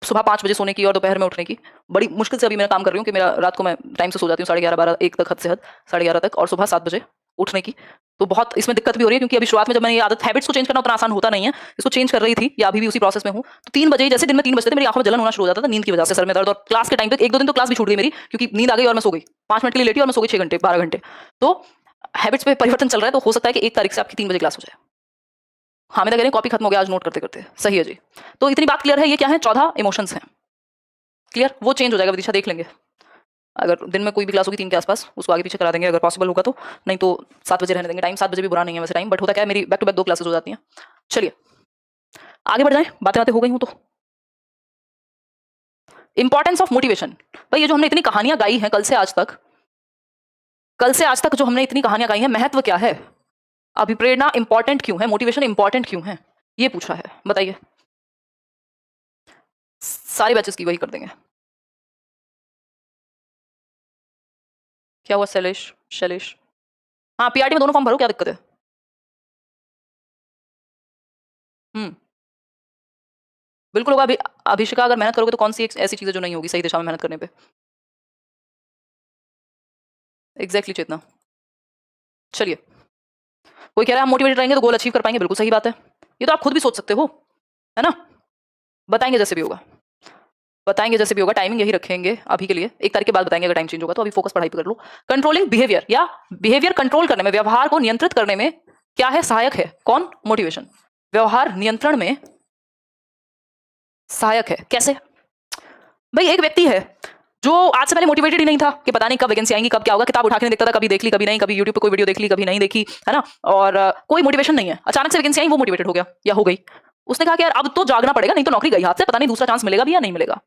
सुबह 5 बजे सोने की और दोपहर में उठने की। बड़ी मुश्किल से अभी मैं काम कर रही हूँ कि मेरा रात को मैं टाइम से सो जाती हूँ, 11:30, 12, 1 तक, हद से हद 11:30 तक, और सुबह 7 बजे उठने की। तो बहुत इसमें दिक्कत भी हो रही है, क्योंकि अभी शुरुआत में जब मैंने ये आदत, हैबिट्स को चेंज करना उतना आसान होता नहीं है, इसको चेंज कर रही थी, या अभी भी उसी प्रोसेस में हूँ। तो 3 बजे, जैसे दिन में 3 बजते थे, मेरी आंखों में जलन होना शुरू हो जाता था, नींद की वजह से, सर में दर्द, और क्लास के टाइम पे 1-2 दिन तो क्लास भी छूट गई मेरी, क्योंकि नींद आ गई और मैं सो गई। 5 मिनट के लिए लेटी और मैं सो गई 6 घंटे, 12 घंटे। तो हैबिट्स पे परिवर्तन चल रहा है, तो हो सकता है कि 1 तारीख से आपकी 3 बजे क्लास हो जाए। हाँ, मैं कह रही हूँ कॉपी खत्म हो गया आज नोट करते करते। सही है जी। तो इतनी बात क्लियर है। ये क्या है? 14 इमोशंस हैं। क्लियर? वो चेंज हो जाएगा, विदिशा देख लेंगे। अगर दिन में कोई भी क्लास होगी 3 के आसपास, उसको आगे पीछे करा देंगे अगर पॉसिबल होगा तो, नहीं तो 7 बजे रहने देंगे टाइम। 7 बजे भी बुरा नहीं है वैसे टाइम, बट होता क्या है, मेरी बैक टू बैक 2 क्लासेस हो जाती हैं। चलिए आगे बढ़ जाएं, बातें बातें हो गई हूं तो। इंपॉर्टेंस ऑफ मोटिवेशन, भाई ये जो हमने इतनी कहानियां गाई हैं कल से आज तक, जो हमने इतनी कहानियां गाई हैं, महत्व क्या है? अभिप्रेरणा इंपॉर्टेंट क्यों है? मोटिवेशन इंपॉर्टेंट क्यों है? ये पूछा है, बताइए। सारी बैचेस की वही कर देंगे। क्या हुआ शैलेश? हाँ, पीआरटी में दोनों फॉर्म भरो, क्या दिक्कत है? बिल्कुल होगा। अभिषेका, अगर मेहनत करोगे तो कौन सी एक ऐसी चीज है जो नहीं होगी सही दिशा में मेहनत करने पे? एग्जैक्टली चेतना। चलिए, कोई कह रहा है हम मोटिवेटेड रहेंगे तो गोल अचीव कर पाएंगे, बिल्कुल सही बात है। ये तो आप खुद भी सोच सकते हो, है ना? बताएंगे जैसे भी होगा, टाइमिंग यही रखेंगे अभी के लिए, 1 तारीख के बाद बताएंगे अगर टाइम चेंज होगा तो। अभी फोकस पढ़ाई पे कर लो। कंट्रोलिंग बिहेवियर, या बिहेवियर कंट्रोल करने में, व्यवहार को नियंत्रित करने में क्या है? सहायक है। कौन? मोटिवेशन। व्यवहार नियंत्रण में सहायक है। कैसे? भाई एक व्यक्ति है जो आज से पहले मोटिवेटेड ही नहीं था कि पता नहीं कब वैकेंसी आएंगी, कब क्या होगा, किताब उठा के नहीं देखता था, कभी देख ली कभी नहीं, कभी यूट्यूब पे कोई वीडियो देख ली कभी नहीं देखी, है ना, और कोई मोटिवेशन नहीं है। अचानक से वैकेंसी आई, वो मोटिवेटेड हो गया या हो गई। उसने कहा कि यार अब तो जागना पड़ेगा, नहीं तो नौकरी गई हाथ से, पता नहीं दूसरा चांस मिलेगा भी या नहीं मिलेगा।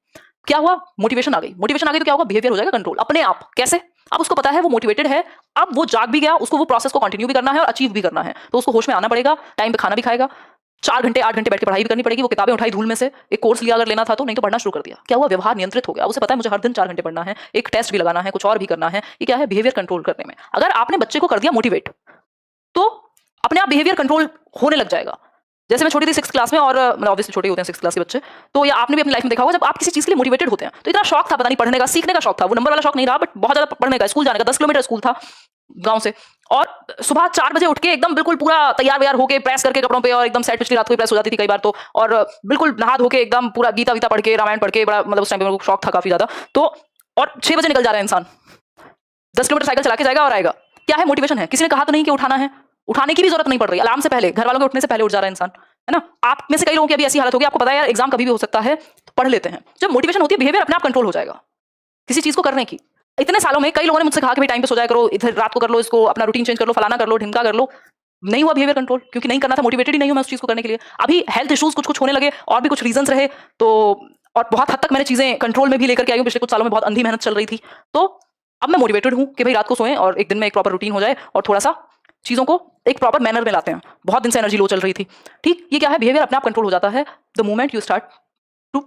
क्या हुआ? मोटिवेशन आ गई। तो क्या होगा? बिहेवियर हो जाएगा कंट्रोल अपने आप। कैसे? अब उसको पता है वो मोटिवेटेड है, अब वो जाग भी गया, उसको वो प्रोसेस को कंटिन्यू भी करना है और अचीव भी करना है, तो उसको होश में आना पड़ेगा, टाइम पे खाना भी खाएगा, 4 घंटे 8 घंटे बैठ के पढ़ाई भी करनी पड़ेगी। वो किताबें उठाई धूल में से, एक कोर्स लिया अगर लेना था तो, नहीं तो पढ़ना शुरू कर दिया। क्या हुआ? व्यवहार नियंत्रित हो गया। उसे पता है मुझे हर दिन 4 घंटे पढ़ना है, एक टेस्ट भी लगाना है, कुछ और भी करना है। ये क्या है? बिहेवियर कंट्रोल करने में। अगर आपने बच्चे को कर दिया मोटिवेट, तो अपने आप बिहेवियर कंट्रोल होने लग जाएगा। जैसे मैं छोटी थी 6th क्लास में, और मतलब ऑब्वियसली छोटे होते हैं 6th क्लास के बच्चे, तो या आपने भी अपनी लाइफ में देखा होगा, जब आप किसी चीज के लिए मोटिवेटेड होते हैं तो इतना शौक था, पता नहीं पढ़ने का, सीखने का शौक था, वो नंबर वाला शौक नहीं रहा, बट बहुत ज्यादा पढ़ने का, स्कूल जाने का। 10 किलोमीटर स्कूल था गांव से, और सुबह 4 बजे उठ के एकदम बिल्कुल पूरा तैयार व्यार होके, प्रेस करके कपड़ों पे, और एकदम सेट, पिछली रात को प्रेस हो जाती थी कई बार तो, और बिल्कुल नहा धो के एकदम पूरा गीता वीता पढ़ के, रामायण पढ़ के, बड़ा मतलब उस टाइम पे मेरे को शौक था काफी ज्यादा। तो और 6 बजे निकल जा रहा है इंसान, 10 किलोमीटर साइकिल चला के जाएगा और आएगा। क्या है? मोटिवेशन है। किसी ने कहा तो नहीं कि उठाना है, उठाने की भी जरूरत नहीं पड़ रही, अलार्म से पहले, घर वालों के उठने से पहले उठ जा रहा है इंसान, है ना। आप में से कई लोगों की अभी ऐसी हालत होगी, आपको पता है यार एग्जाम कभी भी हो सकता है, तो पढ़ लेते हैं। जब मोटिवेशन होती है, बिहेवियर अपने आप कंट्रोल हो जाएगा किसी चीज को करने की। इतने सालों में कई लोगों ने मुझसे कहा कि भाई टाइम पे सो जाया करो, इधर रात को कर लो, इसको अपना रूटीन चेंज कर लो, फलाना कर लो, ढिमका कर लो। नहीं हुआ बिहेवियर कंट्रोल, क्योंकि नहीं करना था, मोटिवेटेड ही नहीं हूं मैं उस चीज को करने के लिए। अभी हेल्थ इश्यूज कुछ कुछ होने लगे, और भी कुछ रीजंस रहे, तो और बहुत हद तक मैंने चीजें कंट्रोल में भी लेकर के आई हूँ। पिछले कुछ सालों में बहुत अंधी मेहनत चल रही थी, तो अब मैं मोटिवेटेड हूँ कि भाई रात को सोएं और एक दिन में एक प्रॉपर रूटीन हो जाए, और थोड़ा सा चीजों को एक प्रॉपर मैनर में लाते हैं। बहुत दिन से एनर्जी लो चल रही थी। ठीक, ये क्या है? बिहेवियर अपने आप कंट्रोल हो जाता है the moment you start to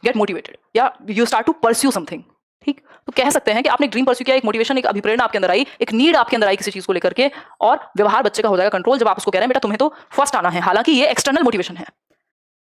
get motivated, या you start to pursue something. ठीक, तो कह सकते हैं कि आपने ड्रीम परस्यू किया, एक मोटिवेशन, एक अभिप्रेरणा आपके अंदर आई, एक नीड आपके अंदर आई किसी चीज को लेकर के, और व्यवहार बच्चे का हो जाएगा कंट्रोल जब आप उसको कह रहे हैं बेटा तुम्हें तो फर्स्ट आना है। हालांकि ये एक्सटर्नल मोटिवेशन है।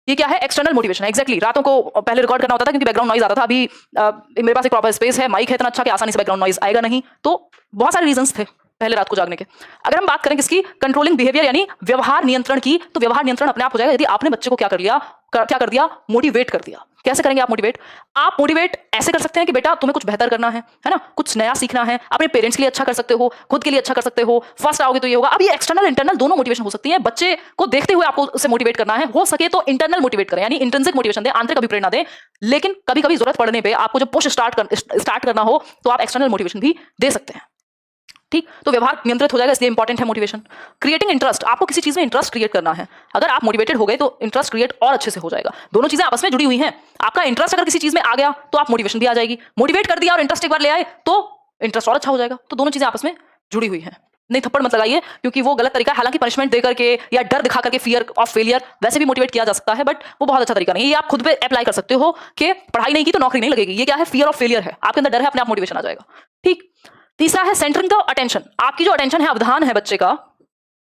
ये क्या है? एक्सटर्नल मोटिवेशन है। एग्जैक्टली, रातों को पहले रिकॉर्ड करना होता था क्योंकि बैकग्राउंड नॉइज आता था। अभी मेरे पास एक प्रॉपर स्पेस है, माइक है इतना अच्छा कि आसानी से बैकग्राउंड नॉइज आएगा नहीं, तो बहुत सारे रीजंस थे। पहले रात को जागने के। अगर हम बात करें किसकी, कंट्रोलिंग बिहेवियर यानी व्यवहार नियंत्रण की, तो व्यवहार नियंत्रण अपने आप हो जाएगा यदि आपने बच्चे को क्या कर दिया, मोटिवेट कर दिया। कैसे करेंगे आप मोटिवेट? आप मोटिवेट ऐसे कर सकते हैं कि बेटा तुम्हें कुछ बेहतर करना है ना, कुछ नया सीखना है, अपने पेरेंट्स के लिए अच्छा कर सकते हो, खुद के लिए अच्छा कर सकते हो, फर्स्ट आओगे तो ये होगा। अब ये एक्सटर्नल इंटरनल दोनों मोटिवेशन हो सकती है। बच्चे को देखते हुए आपको उसे मोटिवेट करना है, हो सके तो इंटरनल मोटिवेट करें यानी इंट्रिंसिक मोटिवेशन दें, आंतरिक अभिप्रेरणा दें। लेकिन कभी कभी जरूरत पड़ने पर आपको जब पुश स्टार्ट करना हो तो आप एक्सटर्नल मोटिवेशन भी दे सकते हैं। ठीक, तो व्यवहार नियंत्रित हो जाएगा, इसलिए इंपॉर्टेंट है मोटिवेशन। क्रिएटिंग इंटरेस्ट, आपको किसी चीज में इंटरेस्ट क्रिएट करना है। अगर आप मोटिवेटेड हो गए तो इंटरेस्ट क्रिएट और अच्छे से हो जाएगा। दोनों चीजें आपस में जुड़ी हुई हैं। आपका इंटरेस्ट अगर किसी चीज में आ गया तो आप मोटिवेशन भी आ जाएगी। मोटिवेट कर दिया और इंटरेस्ट एक बार ले आए तो इंटरेस्ट और अच्छा हो जाएगा। तो दोनों चीजें आपस में जुड़ी हुई हैं। नहीं, थप्पड़ मत लगाइए, क्योंकि वो गलत तरीका है। हालांकि पनिशमेंट देकर के या डर दिखा करके, फियर ऑफ फेलियर, वैसे भी मोटिवेट किया जा सकता है, बट वो बहुत अच्छा तरीका नहीं है। ये आप खुद पे अप्लाई कर सकते हो कि पढ़ाई नहीं की तो नौकरी नहीं लगेगी। ये क्या है? फियर ऑफ फेलियर है। आपके अंदर डर है, अपने आप मोटिवेशन आ जाएगा। ठीक, तीसरा है सेंटरिंग द अटेंशन। आपकी जो अटेंशन है, अवधान है बच्चे का,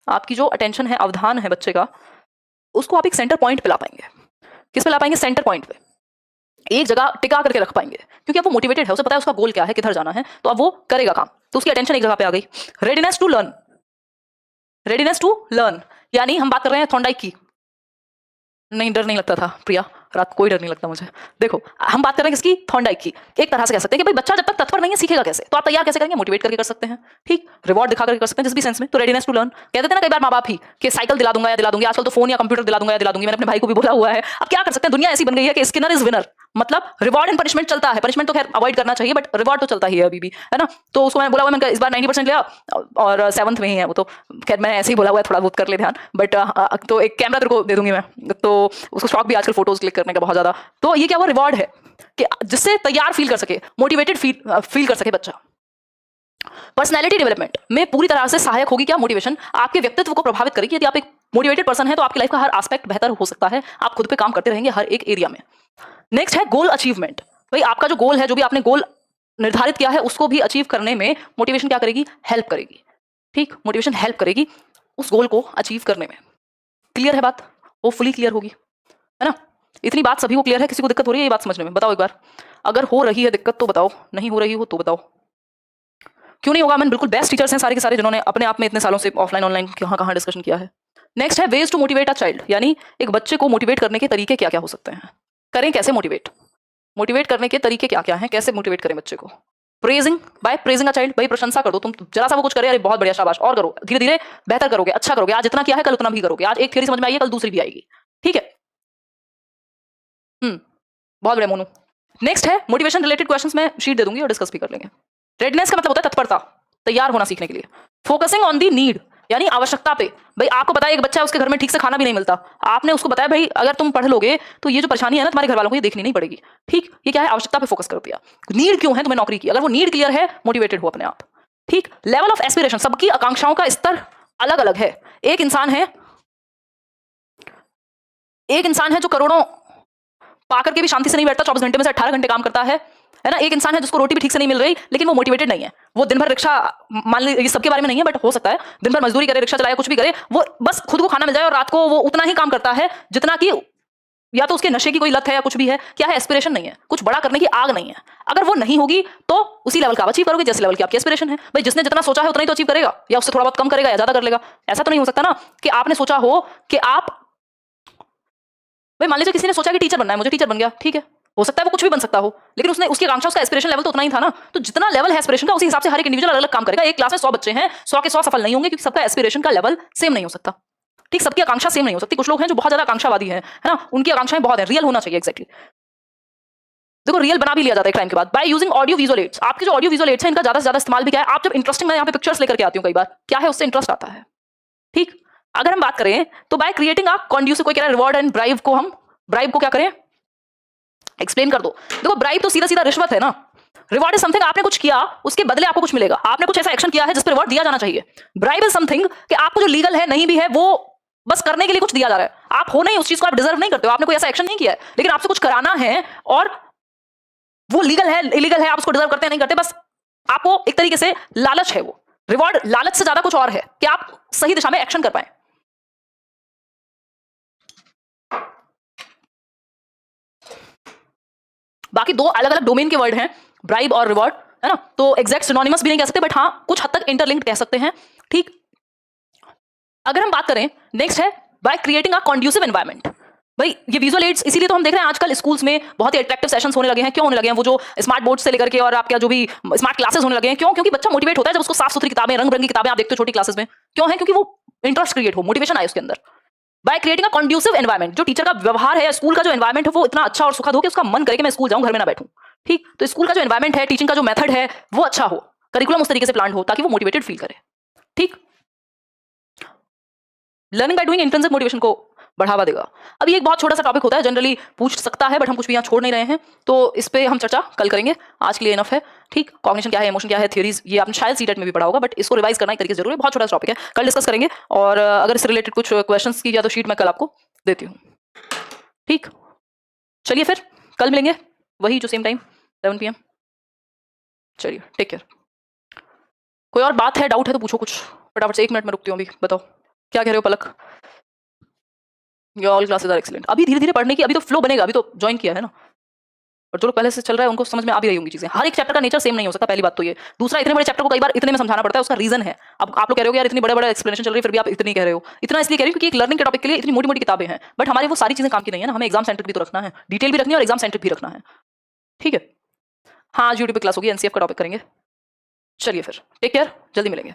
आपकी जो अटेंशन है, अवधान है बच्चे का, उसको आप एक सेंटर पॉइंट पे ला पाएंगे। किस पे ला पाएंगे? सेंटर पॉइंट पे, एक जगह टिका करके रख पाएंगे, क्योंकि अब वो मोटिवेटेड है, उसे पता है उसका गोल क्या है, किधर जाना है, तो अब वो करेगा काम। तो उसकी अटेंशन एक जगह पे आ गई। Readiness to learn, readiness to learn यानी हम बात कर रहे हैं थॉर्नडाइक की। नहीं, डर नहीं लगता था प्रिया, रात कोई डर नहीं लगता मुझे। देखो, हम बात कर रहे हैं किसकी? थॉर्नडाइक की। एक तरह से कह सकते हैं कि भाई बच्चा जब तक तत्पर नहीं है सीखेगा कैसे? तो आप तैयार कैसे करेंगे? मोटिवेट करके कर सकते हैं। ठीक, रिवॉर्ड दिखा करके कर सकते हैं जिस भी सेंस में। तो रेडीनेस टू लर्न कहते थे ना कई बार माँ बाप ही कि साइकिल दिला दूंगा या दिला दूंगी, आजकल तो फोन या कंप्यूटर दिला दूंगा या दिला दूंगी। मैंने अपने भाई को भी बोला हुआ है। अब क्या कर सकते हैं, दुनिया ऐसी बन गई है कि स्किनर इज विनर, मतलब रिवॉर्ड एंड पनिशमेंट चलता है। पनिशमेंट तो खैर अवॉइड करना चाहिए, बट रिवॉर्ड तो चलता ही है अभी भी, है ना। तो उसको मैंने बोला हुआ, मैंने इस बार 90% लिया और 7th में ही है वो, तो खैर मैंने ऐसे ही बोला हुआ है, थोड़ा बहुत कर ले ध्यान। बट तो एक कैमरा तेरे को दे दूंगी मैं, तो उसको शौक भी आजकल फोटोज क्लिक करने का बहुत ज्यादा। तो ये क्या हुआ? रिवॉर्ड है कि जिससे तैयार फील कर सके, मोटिवेटेड फील कर सके बच्चा। पर्सनैलिटी डेवलपमेंट में पूरी तरह से सहायक होगी क्या? मोटिवेशन आपके व्यक्तित्व को प्रभावित करेगी। यदि आप एक मोटिवेटेड पर्सन है तो आपकी लाइफ का हर एस्पेक्ट बेहतर हो सकता है। आप खुद पे काम करते रहेंगे हर एक एरिया में। नेक्स्ट है गोल अचीवमेंट। भाई आपका जो गोल है, जो भी आपने गोल निर्धारित किया है, उसको भी अचीव करने में मोटिवेशन क्या करेगी? हेल्प करेगी। ठीक, मोटिवेशन हेल्प करेगी उस गोल को अचीव करने में। क्लियर है बात? होपफुली क्लियर होगी, है ना। इतनी बात सभी को क्लियर है? किसी को दिक्कत हो रही है ये बात समझने में? बताओ एक बार, अगर हो रही है दिक्कत तो बताओ, नहीं हो रही हो तो बताओ। क्यों नहीं होगा? मैंने बिल्कुल बेस्ट टीचर्स हैं सारे के सारे, जिन्होंने अपने आप में इतने सालों से ऑफलाइन ऑनलाइन कहाँ कहाँ डिस्कशन किया है। नेक्स्ट है ways to motivate a child, यानी एक बच्चे को मोटिवेट करने के तरीके क्या क्या हो सकते हैं। करें कैसे मोटिवेट? मोटिवेट करने के तरीके क्या क्या हैं, कैसे मोटिवेट करें बच्चे को? Praising, by praising a child. भाई प्रशंसा कर दो, तुम जरा सा वो कुछ करे, अरे बहुत बढ़िया, शाबाश, और करो, धीरे धीरे बेहतर करोगे, अच्छा करोगे। आज जितना किया है कल उतना भी करोगे। आज एक थ्योरी समझ में आई है, कल दूसरी भी आएगी। ठीक है, बहुत बढ़िया मोनू। नेक्स्ट है मोटिवेशन रिलेटेड क्वेश्चंस, मैं शीट दे दूंगी और डिस्कस भी कर लेंगे। रेडनेस का मतलब होता है तत्परता, तैयार होना सीखने के लिए। फोकसिंग ऑन दी नीड यानी आवश्यकता पे। भाई आपको पता है एक बच्चा है, उसके घर में ठीक से खाना भी नहीं मिलता, आपने उसको बताया भाई अगर तुम पढ़ लोगे तो ये जो परेशानी है ना तुम्हारे घर वालों को ये देखनी नहीं पड़ेगी। ठीक, ये क्या है? आवश्यकता पे फोकस कर दिया। नीड क्यों है तुम्हें नौकरी की? अगर वो नीड क्लियर है, मोटिवेटेड हो अपने आप। ठीक, लेवल ऑफ एस्पिरेशन, सबकी आकांक्षाओं का स्तर अलग अलग है। एक इंसान है जो करोड़ों पाकर के भी शांति से नहीं बैठता, 24 घंटे में से 18 घंटे काम करता है ना। एक इंसान है जिसको रोटी भी ठीक से नहीं मिल रही, लेकिन वो मोटिवेटेड नहीं है। वो दिन भर रिक्शा, मान लीजिए सबके बारे में नहीं है बट हो सकता है, दिन भर मजदूरी करे, रिक्शा चलाए, कुछ भी करे, वो बस खुद को खाना मिल जाए और रात को वो उतना ही काम करता है जितना कि, या तो उसके नशे की कोई लत है या कुछ भी है। क्या है? एस्पिरेशन नहीं है, कुछ बड़ा करने की आग नहीं है। अगर वो नहीं होगी तो उसी लेवल का आप अचीव करोगे जैसे लेवल की आपकी एस्पिरेशन है। भाई जिसने जितना सोचा है उतना ही तो अचीव करेगा, या उससे थोड़ा बहुत कम करेगा या ज्यादा कर लेगा। ऐसा तो नहीं हो सकता ना कि आपने सोचा हो कि आप, भाई मान लीजिए किसी ने सोचा कि टीचर बनना है, मुझे टीचर बन गया, ठीक है, हो सकता है वो कुछ भी बन सकता हो, लेकिन उसने उसकी आकांक्षा, उसका एस्पिरेशन लेवल तो उतना ही था ना। तो जितना लेवल है एस्पिरेशन का, उसी हिसाब से हर एक इंडिविजुअल अलग अलग काम करेगा। एक क्लास में 100 बच्चे हैं, 100 के 100 सफल नहीं होंगे, क्योंकि सबका एस्पिरेशन का लेवल सेम नहीं हो सकता। ठीक, सबकी आकांक्षा सेम नहीं हो सकती। कुछ लोग हैं जो बहुत ज्यादा आकांक्षावादी है ना, उनकी आकांक्षाएं बहुत है, रियल होना चाहिए। एग्जैक्टली, देखो रियल बना भी लिया जाता है टाइम के बाद by using audio visual aids. आपके जो ऑडियो विजुअल एड्स हैं, इनका ज्यादा से ज्यादा इस्तेमाल भी क्या है? आप जब इंटरेस्टिंग, मैं यहाँ पे पिक्चर्स लेकर के आती हूँ कई बार, क्या है उससे इंटरेस्ट आता है। ठीक, अगर हम बात करें तो बाय क्रिएटिंग अ कॉन्ड्यूसिव, कोई कह रहा है रिवॉर्ड एंड ब्राइब को, हम ब्राइब को क्या करें? एक्सप्लेन कर दो। देखो ब्राइब तो सीधा सीधा रिश्वत है ना। रिवॉर्ड इज समथिंग, आपने कुछ किया उसके बदले आपको कुछ मिलेगा, आपने कुछ ऐसा एक्शन किया है जिस पर रिवॉर्ड दिया जाना चाहिए। ब्राइब इज समथिंग कि आपको जो लीगल है नहीं भी है, वो बस करने के लिए कुछ दिया जा रहा है। आप हो नहीं उस चीज को, आप डिजर्व नहीं करते हो, आपने कोई ऐसा एक्शन नहीं किया है, लेकिन आपसे कुछ कराना है और वो लीगल है, इलीगल है, आप उसको डिजर्व करते हैं नहीं करते, बस आपको एक तरीके से लालच है। वो रिवॉर्ड लालच से ज्यादा कुछ और है कि आप सही दिशा में एक्शन कर पाए। बाकी दो अलग अलग डोमेन के वर्ड हैं, ब्राइब और रिवॉर्ड। है ना? तो एग्जैक्ट सिनोनिमस भी नहीं कह सकते, बट हाँ कुछ हद तक इंटरलिंक्ड कह सकते हैं। ठीक, अगर हम बात करें, नेक्स्ट है by creating a conducive environment. भाई ये विजुअल एड्स इसीलिए तो हम देख रहे हैं आजकल स्कूल्स में बहुत ही अट्रैक्टिव सेशंस होने लगे हैं। क्यों होने लगे हैं? वो जो स्मार्ट बोर्ड से लेकर के और आपका जो भी स्मार्ट क्लासेस होने लगे हैं, क्यों? क्योंकि बच्चा मोटिवेट होता है जब उसको साफ सुथरी किताबें, रंग बिरंगी किताबें आप देखते हो छोटी क्लासेस में। क्यों है? क्योंकि वो इंटरेस्ट क्रिएट हो, मोटिवेशन आए उसके अंदर। By creating a conducive environment, जो टीचर का व्यवहार है या स्कूल का जो एनवायरनमेंट है वो इतना अच्छा और सुखद हो कि उसका मन करे कि मैं स्कूल जाऊं, घर में ना बैठूं। ठीक, तो स्कूल का जो एनवायरनमेंट है, टीचिंग का जो मेथड है वो अच्छा हो, करिकुलम उस तरीके से प्लान हो ताकि वो मोटिवेटेड फील करे। ठीक, learning by doing intrinsic motivation को बढ़ावा देगा। अब ये एक बहुत छोटा सा टॉपिक होता है, जनरली पूछ सकता है, बट हम कुछ भी यहाँ छोड़ नहीं रहे हैं, तो इस पे हम चर्चा कल करेंगे। आज के लिए इनफ है। ठीक, कॉग्निशन क्या है, इमोशन क्या है, थ्योरीज, ये आपने शायद सीटेट में भी पढ़ा होगा, बट इसको रिवाइज करना एक तरीके से जरूरी है। बहुत छोटा सा टॉपिक है, कल डिस्कस करेंगे। और अगर इससे रिलेटेड कुछ क्वेश्चंस की या तो शीट मैं कल आपको देती हूँ। ठीक, चलिए फिर कल मिलेंगे वही जो सेम टाइम 11 PM। चलिए, टेक केयर। कोई और बात है, डाउट है तो पूछो कुछ फटाफट से। 1 मिनट में रुकती हूँ अभी। बताओ क्या कह रहे हो Palak? All classes are excellent. अभी धीरे धीरे पढ़ने की, अभी तो फ्लो बनेगा, अभी तो ज्वाइन किया है ना। और जो लोग पहले से चल रहा है उनको समझ में आ भी रही होंगी चीजें। हर एक चैप्टर का नेचर सेम नहीं हो सकता, पहली बात तो ये। दूसरा, इतने बड़े चैप्टर को कई बार इतने में समझाना पड़ता है, उसका रीजन है। अब आप लोग कह रहे हो यार इतनी बड़े बड़े एक्सप्लेनेशन चल रही है फिर भी आप इतनी कह रहे हो। इतना इसलिए कह रही हूँ क्योंकि एक लर्निंग के टॉपिक के लिए इतनी मोटी मोटी किताबें हैं, बट हमारे वो सारी चीजें काम की नहीं है ना। हमें एग्जाम सेंट्रिक भी तो रखना है, डिटेल भी रखनी है और एग्जाम सेंट्रिक भी रखना है। ठीक है, हाँ यूट्यूब पे क्लास होगी, एनसीएफ का टॉपिक करेंगे। चलिए फिर, टेक केयर, जल्दी मिलेंगे।